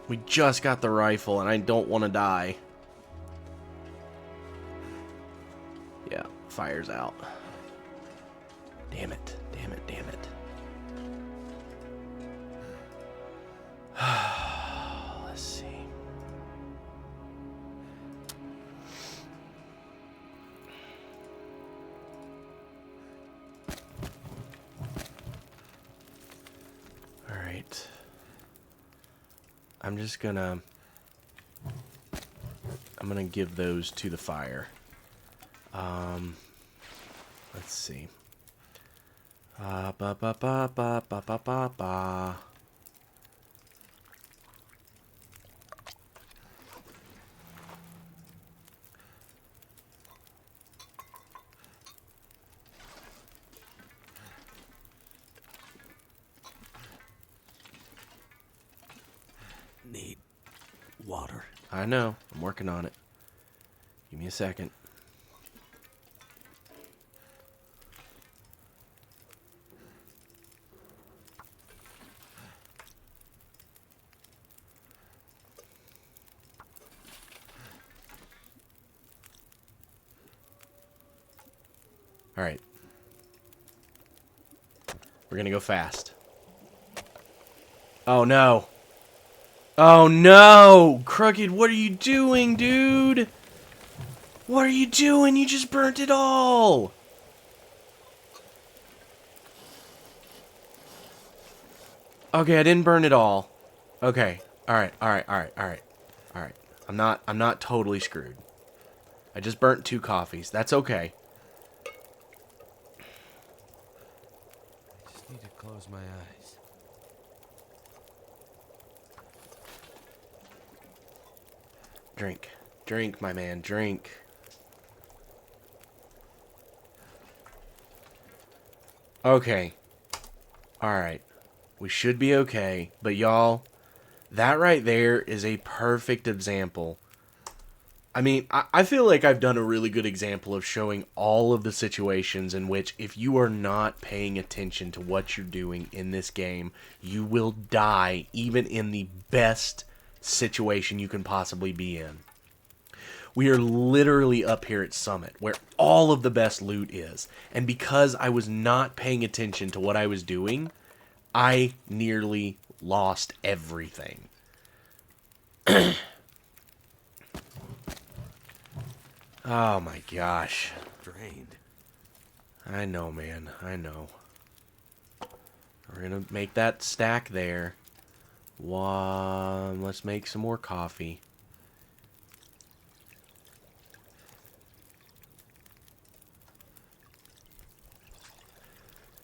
We just got the rifle, and I don't want to die. Yeah, fire's out. Damn it. Damn it. Damn it. Let's see. Alright. I'm gonna give those to the fire. Let's see. Ba ba ba ba ba ba ba ba. Need water. I know. I'm working on it. Give me a second. Alright. We're gonna go fast. Oh no. Oh no! Crooked, what are you doing, dude? What are you doing? You just burnt it all! Okay, I didn't burn it all. Okay. Alright. Alright. I'm not totally screwed. I just burnt 2 coffees. That's okay. I just need to close my eyes. Drink. Drink, my man. Drink. Okay. Alright. We should be okay. But y'all, that right there is a perfect example. I mean, I feel like I've done a really good example of showing all of the situations in which if you are not paying attention to what you're doing in this game, you will die even in the best situation you can possibly be in. We are literally up here at Summit, where all of the best loot is. And because I was not paying attention to what I was doing, I nearly lost everything. Oh my gosh. Drained. I know, man. I know. We're gonna make that stack there. One, let's make some more coffee.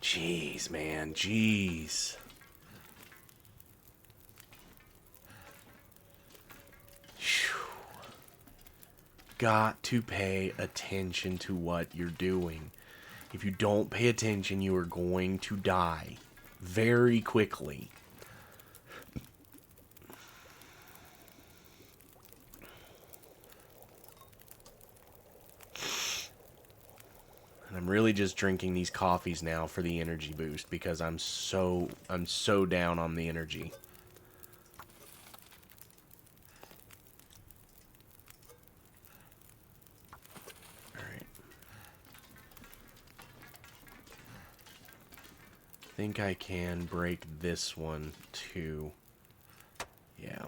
Jeez, man. Jeez. Phew. Got to pay attention to what you're doing. If you don't pay attention, you are going to die very quickly. And I'm really just drinking these coffees now for the energy boost because I'm so down on the energy. All right. I think I can break this one too. Yeah.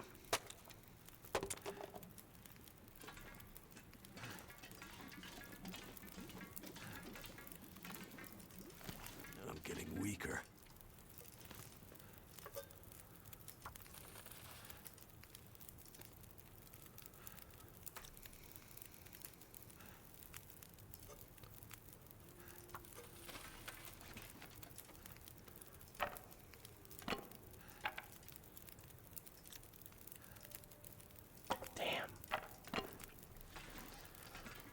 I'm getting weaker. Damn.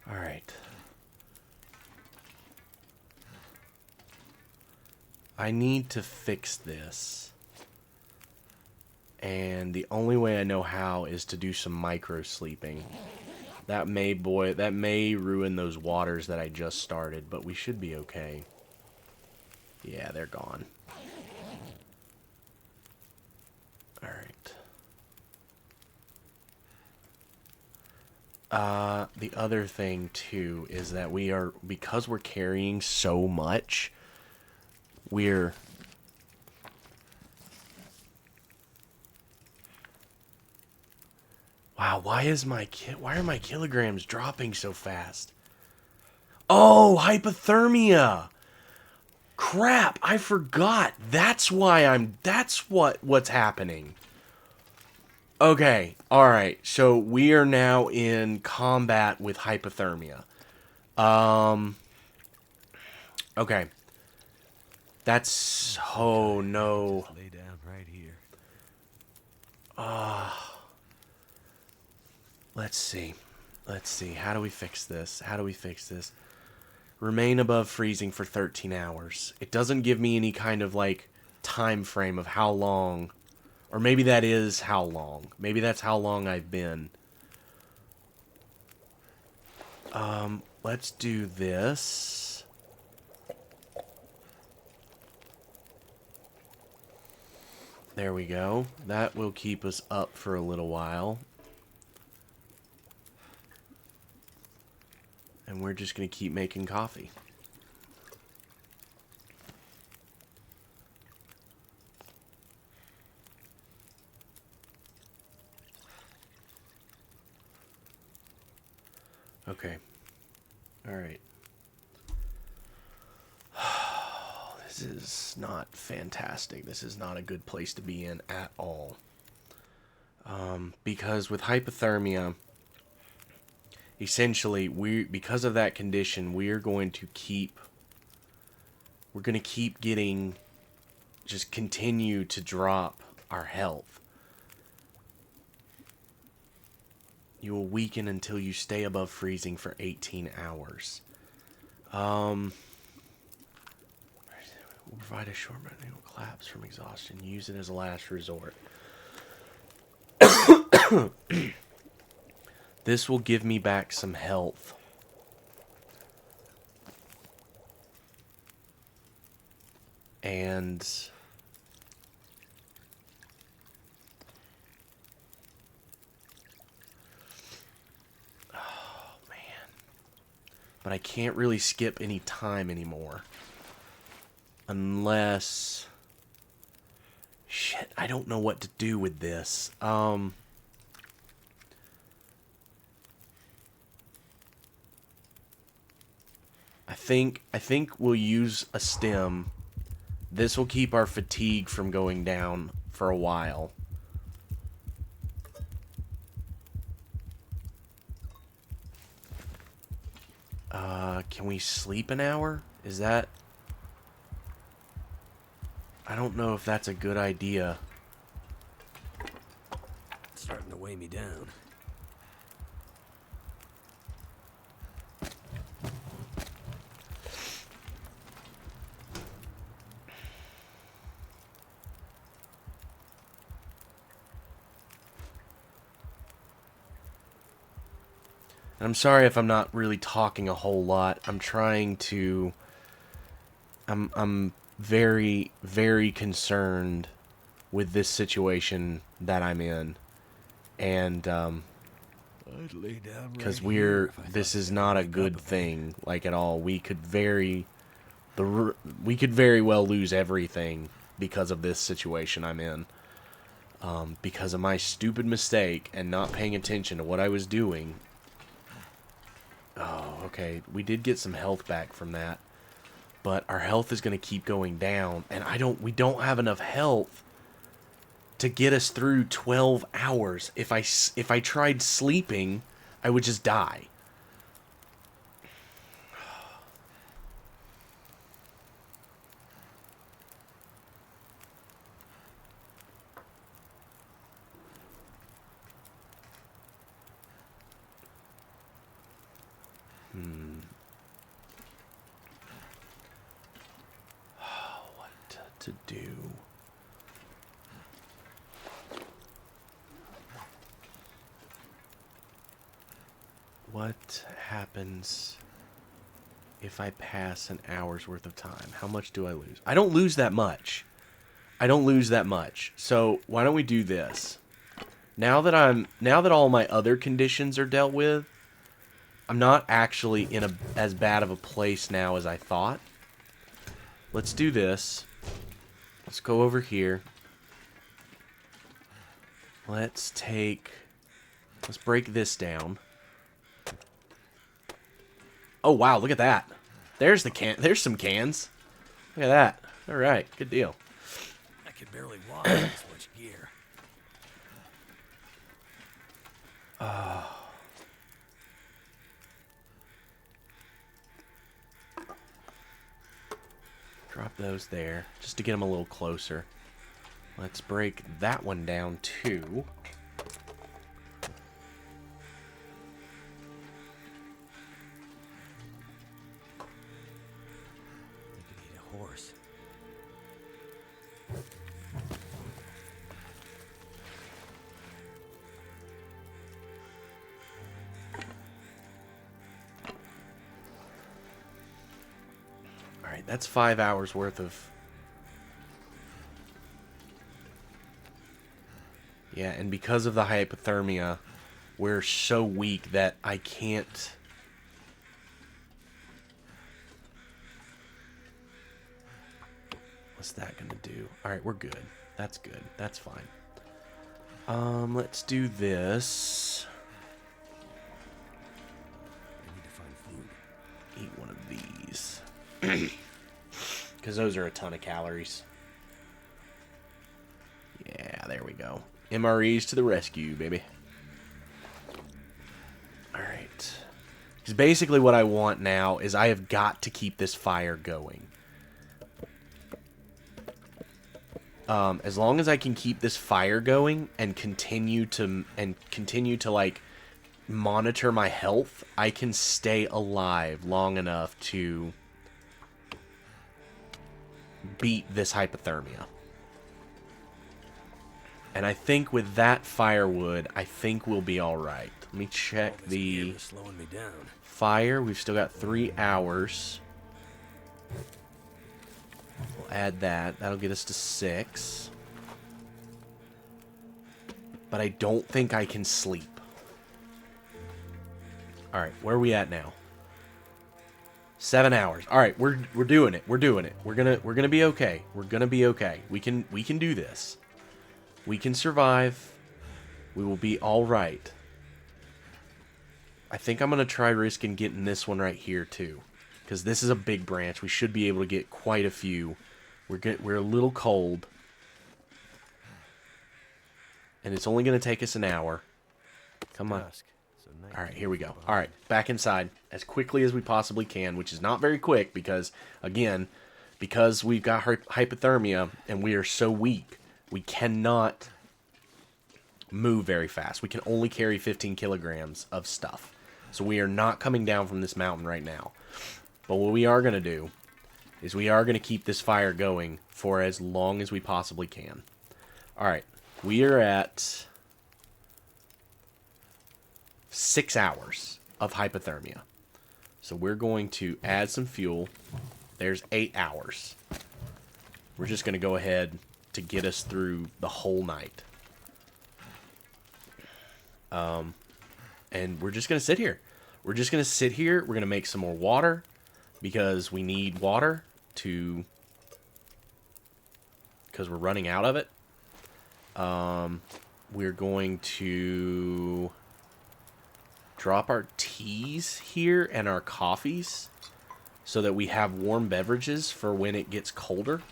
All right. I need to fix this. And the only way I know how is to do some micro sleeping. That may ruin those waters that I just started, but we should be okay. Yeah, they're gone. All right. The other thing too is that because we're carrying so much, we're wow, why are my kilograms dropping so fast? Oh, hypothermia. Crap, I forgot. That's what's happening. Okay, alright, so we are now in combat with hypothermia. Okay. That's, oh no. Just lay down right here. Let's see. Let's see, how do we fix this? How do we fix this? Remain above freezing for 13 hours. It doesn't give me any kind of, like, time frame of how long. Or maybe that is how long. Maybe that's how long I've been. Let's do this. There we go. That will keep us up for a little while. And we're just going to keep making coffee. Okay. Alright. This is not fantastic. This is not a good place to be in at all. Because with hypothermia, essentially, because of that condition, we're going to keep getting, just continue to drop our health. You will weaken until you stay above freezing for 18 hours. Will provide a short but they will collapse from exhaustion. Use it as a last resort. This will give me back some health. And oh man. But I can't really skip any time anymore. Unless shit, I don't know what to do with this. I think we'll use a stem. This will keep our fatigue from going down for a while. Can we sleep an hour? Is that... I don't know if that's a good idea. It's starting to weigh me down. I'm sorry if I'm not really talking a whole lot. I'm trying to... I'm very, very concerned with this situation that I'm in. And, I'd lay down because right this is not a good thing, like, at all. We could very well lose everything because of this situation I'm in. Because of my stupid mistake and not paying attention to what I was doing. Oh, okay. We did get some health back from that. But our health is going to keep going down. And we don't have enough health to get us through 12 hours. If I tried sleeping, I would just die. What to do? What happens if I pass an hour's worth of time? How much do I lose? I don't lose that much. I don't lose that much. So why don't we do this? Now that all my other conditions are dealt with, I'm not actually in as bad of a place now as I thought. Let's do this. Let's go over here. Let's break this down. Oh wow, look at that. There's there's some cans. Look at that. All right, good deal. I can barely walk with this much gear. Drop those there, just to get them a little closer. Let's break that one down, too. You could eat a horse. Alright, that's 5 hours worth of... Yeah, and because of the hypothermia, we're so weak that I can't... What's that gonna do? Alright, we're good. That's good. That's fine. Let's do this. I need to find food. Eat one of these. Because those are a ton of calories. Yeah, there we go. MREs to the rescue, baby. Alright. Because basically what I want now is I have got to keep this fire going. As long as I can keep this fire going and continue to like monitor my health, I can stay alive long enough to beat this hypothermia. And I think with that firewood, I think we'll be alright. Let me check the slowing me down. fire. We've still got 3 hours. We'll add that. That'll get us to 6. But I don't think I can sleep. Alright, where are we at now? 7 hours. Alright, we're doing it. We're doing it. We're gonna be okay. We're gonna be okay. We can do this. We can survive. We will be alright. I think I'm gonna try risking getting this one right here too. Because this is a big branch. We should be able to get quite a few. We're a little cold. And it's only gonna take us an hour. Come on. Alright, here we go. Alright, back inside as quickly as we possibly can, which is not very quick because, again, because we've got hypothermia and we are so weak, we cannot move very fast. We can only carry 15 kilograms of stuff. So we are not coming down from this mountain right now. But what we are going to do is we are going to keep this fire going for as long as we possibly can. Alright, we are at 6 hours of hypothermia. So we're going to add some fuel. There's 8 hours. We're just going to go ahead to get us through the whole night. And we're just going to sit here. We're just going to sit here. We're going to make some more water because we need water to... because we're running out of it. We're going to drop our teas here and our coffees so that we have warm beverages for when it gets colder.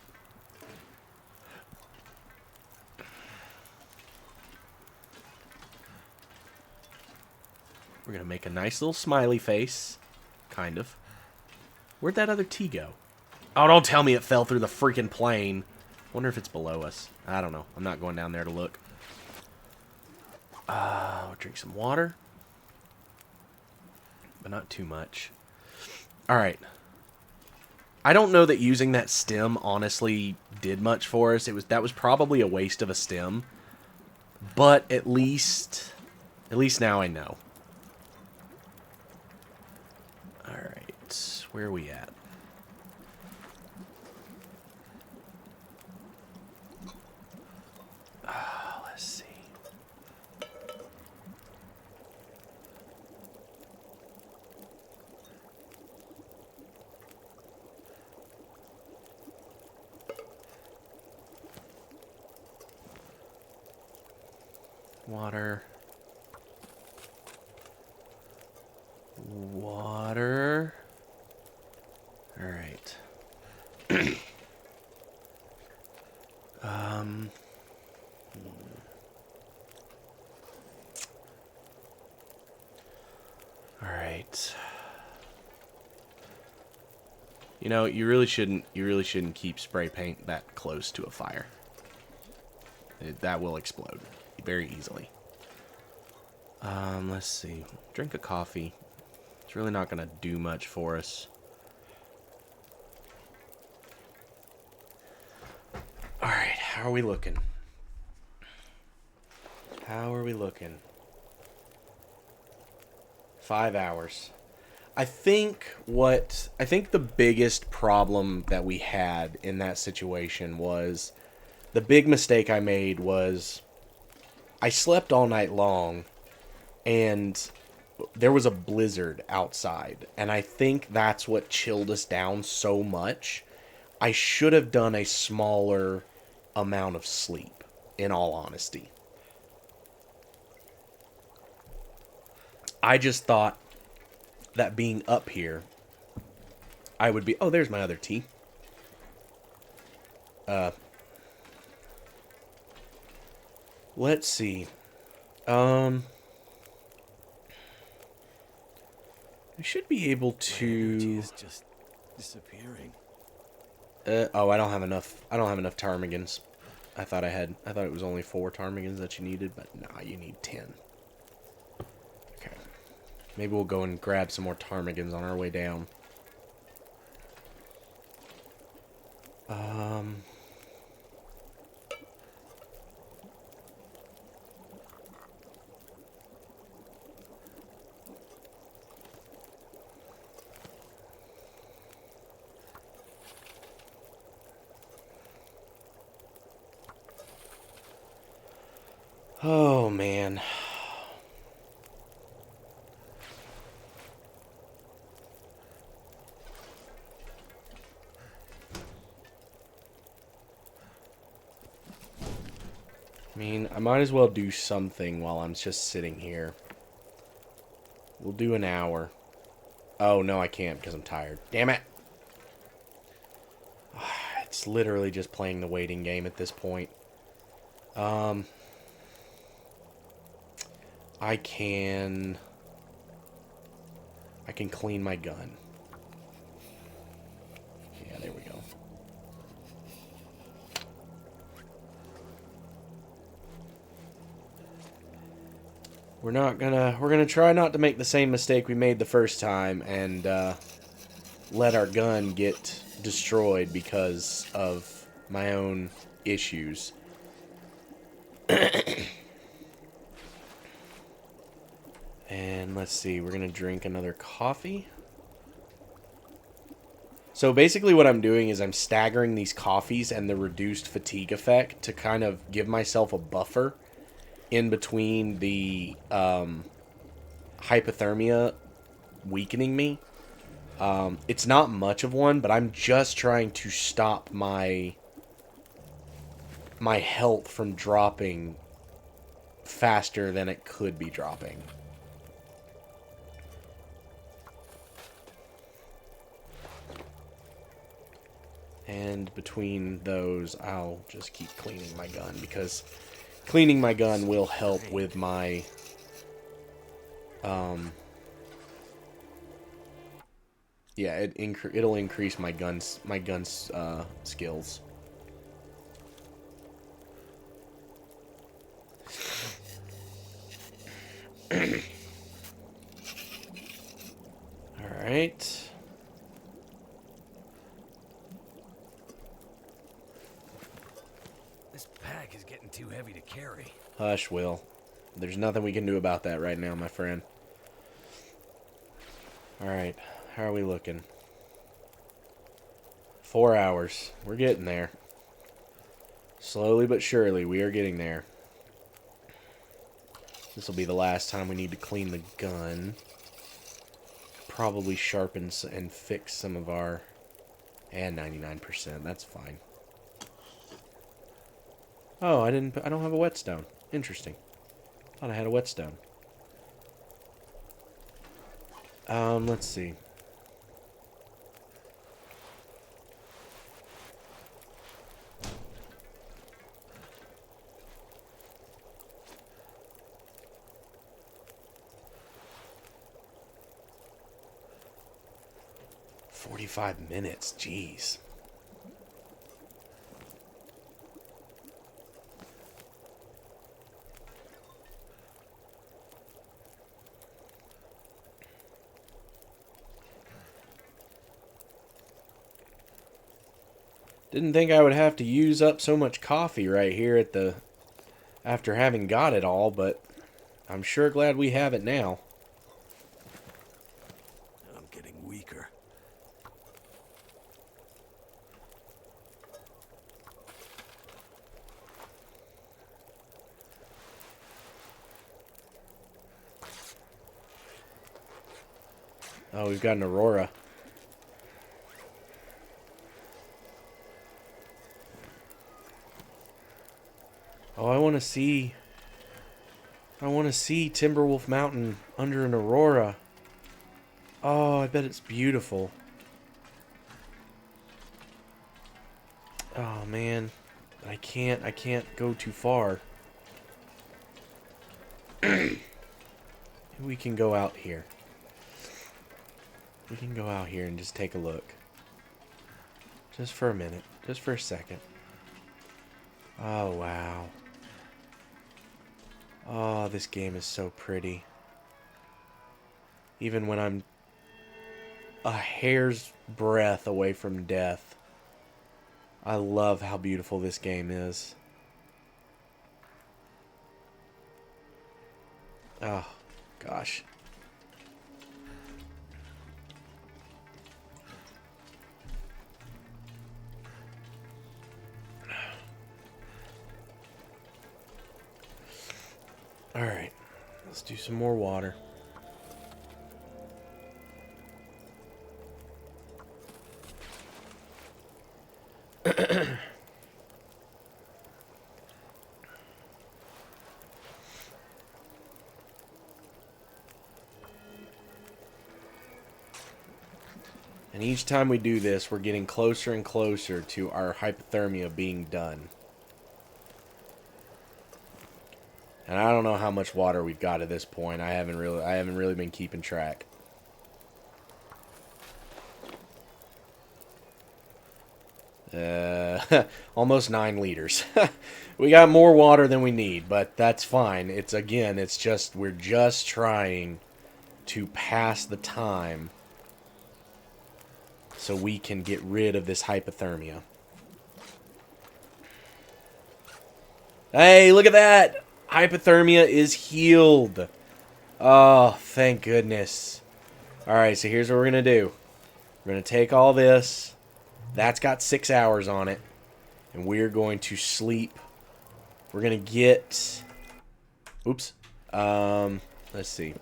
We're going to make a nice little smiley face. Kind of. Where'd that other tea go? Oh, don't tell me it fell through the freaking plane. Wonder if it's below us. I don't know. I'm not going down there to look. We'll drink some water. But not too much. Alright. I don't know that using that stem honestly did much for us. That was probably a waste of a stem. But at least now I know. Alright. Where are we at? Let's see. Water. Water. All right. All right. You know, you really shouldn't keep spray paint that close to a fire. That will explode very easily. Let's see. Drink a coffee. It's really not going to do much for us. Alright, how are we looking? How are we looking? 5 hours. I think the biggest problem that we had in that situation was, the big mistake I made was I slept all night long and there was a blizzard outside, and I think that's what chilled us down so much. I should have done a smaller amount of sleep, in all honesty. I just thought that being up here, I would be... Oh, there's my other tea. Let's see. I should be able to... It's just disappearing. Oh, I don't have enough ptarmigans. I thought it was only 4 ptarmigans that you needed, but nah, you need 10. Okay. Maybe we'll go and grab some more ptarmigans on our way down. Um... Oh, man. I mean, I might as well do something while I'm just sitting here. We'll do an hour. Oh, no, I can't because I'm tired. Damn it. It's literally just playing the waiting game at this point. Um... I can clean my gun. Yeah, there we go. We're gonna try not to make the same mistake we made the first time and let our gun get destroyed because of my own issues. And let's see, we're gonna drink another coffee. So basically what I'm doing is I'm staggering these coffees and the reduced fatigue effect to kind of give myself a buffer in between the hypothermia weakening me. It's not much of one, but I'm just trying to stop my health from dropping faster than it could be dropping. And between those, I'll just keep cleaning my gun, because cleaning my gun will help with my yeah, it'll increase my guns skills. All right. This pack is getting too heavy to carry. Hush, Will. There's nothing we can do about that right now, my friend. Alright, how are we looking? 4 hours. We're getting there. Slowly but surely, we are getting there. This will be the last time we need to clean the gun. Probably sharpen and fix some of our... And 99%, that's fine. Oh, I don't have a whetstone. Interesting. Thought I had a whetstone. Let's see. "45 minutes, jeez." Didn't think I would have to use up so much coffee right here at the... after having got it all, but I'm sure glad we have it now. I'm getting weaker. Oh, we've got an Aurora. Oh, I want to see Timberwolf Mountain under an Aurora. Oh, I bet it's beautiful. Oh, man. I can't go too far. We can go out here. We can go out here and just take a look. Just for a minute. Just for a second. Oh, wow. Oh, this game is so pretty. Even when I'm a hair's breadth away from death, I love how beautiful this game is. Oh, gosh. Alright, let's do some more water. And each time we do this, we're getting closer and closer to our hypothermia being done. And I don't know how much water we've got at this point. I haven't really been keeping track. Almost 9 liters. We got more water than we need, but that's fine. We're just trying to pass the time so we can get rid of this hypothermia. Hey, look at that! Hypothermia is healed. Oh, thank goodness. Alright, so here's what we're going to do. We're going to take all this. That's got 6 hours on it. And we're going to sleep. We're going to get... Oops. Let's see.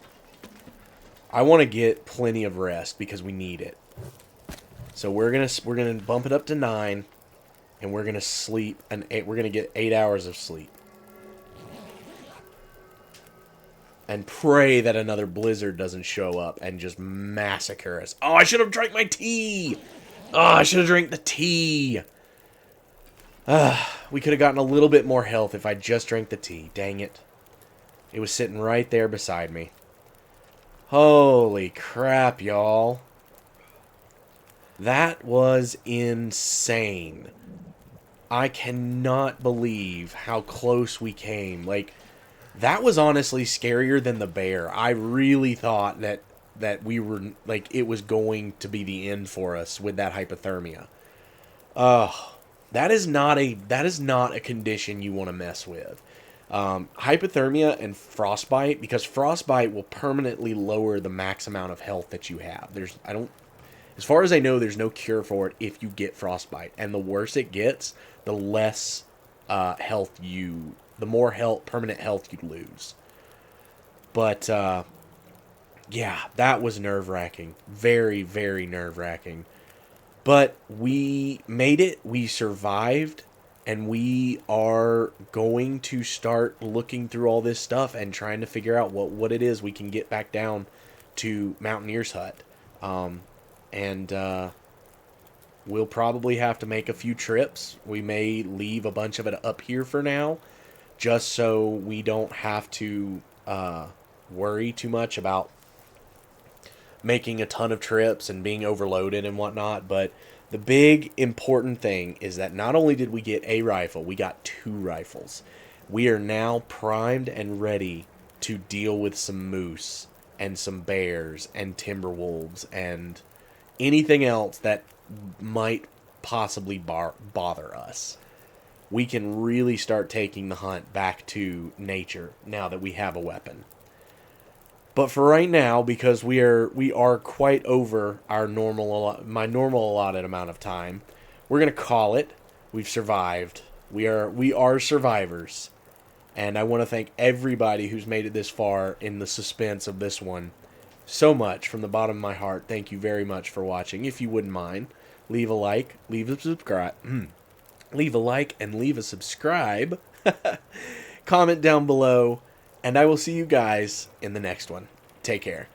I want to get plenty of rest because we need it. So we're gonna bump it up to 9, and we're gonna sleep we're gonna get 8 hours of sleep. And pray that another blizzard doesn't show up and just massacre us. Oh, I should have drank my tea! Oh, I should have drank the tea! We could have gotten a little bit more health if I just drank the tea. Dang it. It was sitting right there beside me. Holy crap, y'all. That was insane. I cannot believe how close we came. Like, that was honestly scarier than the bear. I really thought that we were, like, it was going to be the end for us with that hypothermia. That is not a condition you want to mess with. Hypothermia and frostbite, because frostbite will permanently lower the max amount of health that you have. As far as I know, there's no cure for it if you get frostbite. And the worse it gets, the less the more permanent health you lose. But, yeah, that was nerve-wracking. Very, very nerve-wracking. But we made it, we survived, and we are going to start looking through all this stuff and trying to figure out what it is we can get back down to Mountaineer's Hut. And we'll probably have to make a few trips. We may leave a bunch of it up here for now, just so we don't have to worry too much about making a ton of trips and being overloaded and whatnot. But the big important thing is that not only did we get a rifle, we got 2 rifles. We are now primed and ready to deal with some moose and some bears and timber wolves and anything else that might possibly bother us. We can really start taking the hunt back to nature now that we have a weapon. But for right now, because we are quite over our my normal allotted amount of time, we're gonna call it. We've survived. We are survivors, and I want to thank everybody who's made it this far in the suspense of this one so much from the bottom of my heart. Thank you very much for watching. If you wouldn't mind, leave a like, leave a subscribe, leave a like and leave a subscribe. Comment down below. And I will see you guys in the next one. Take care.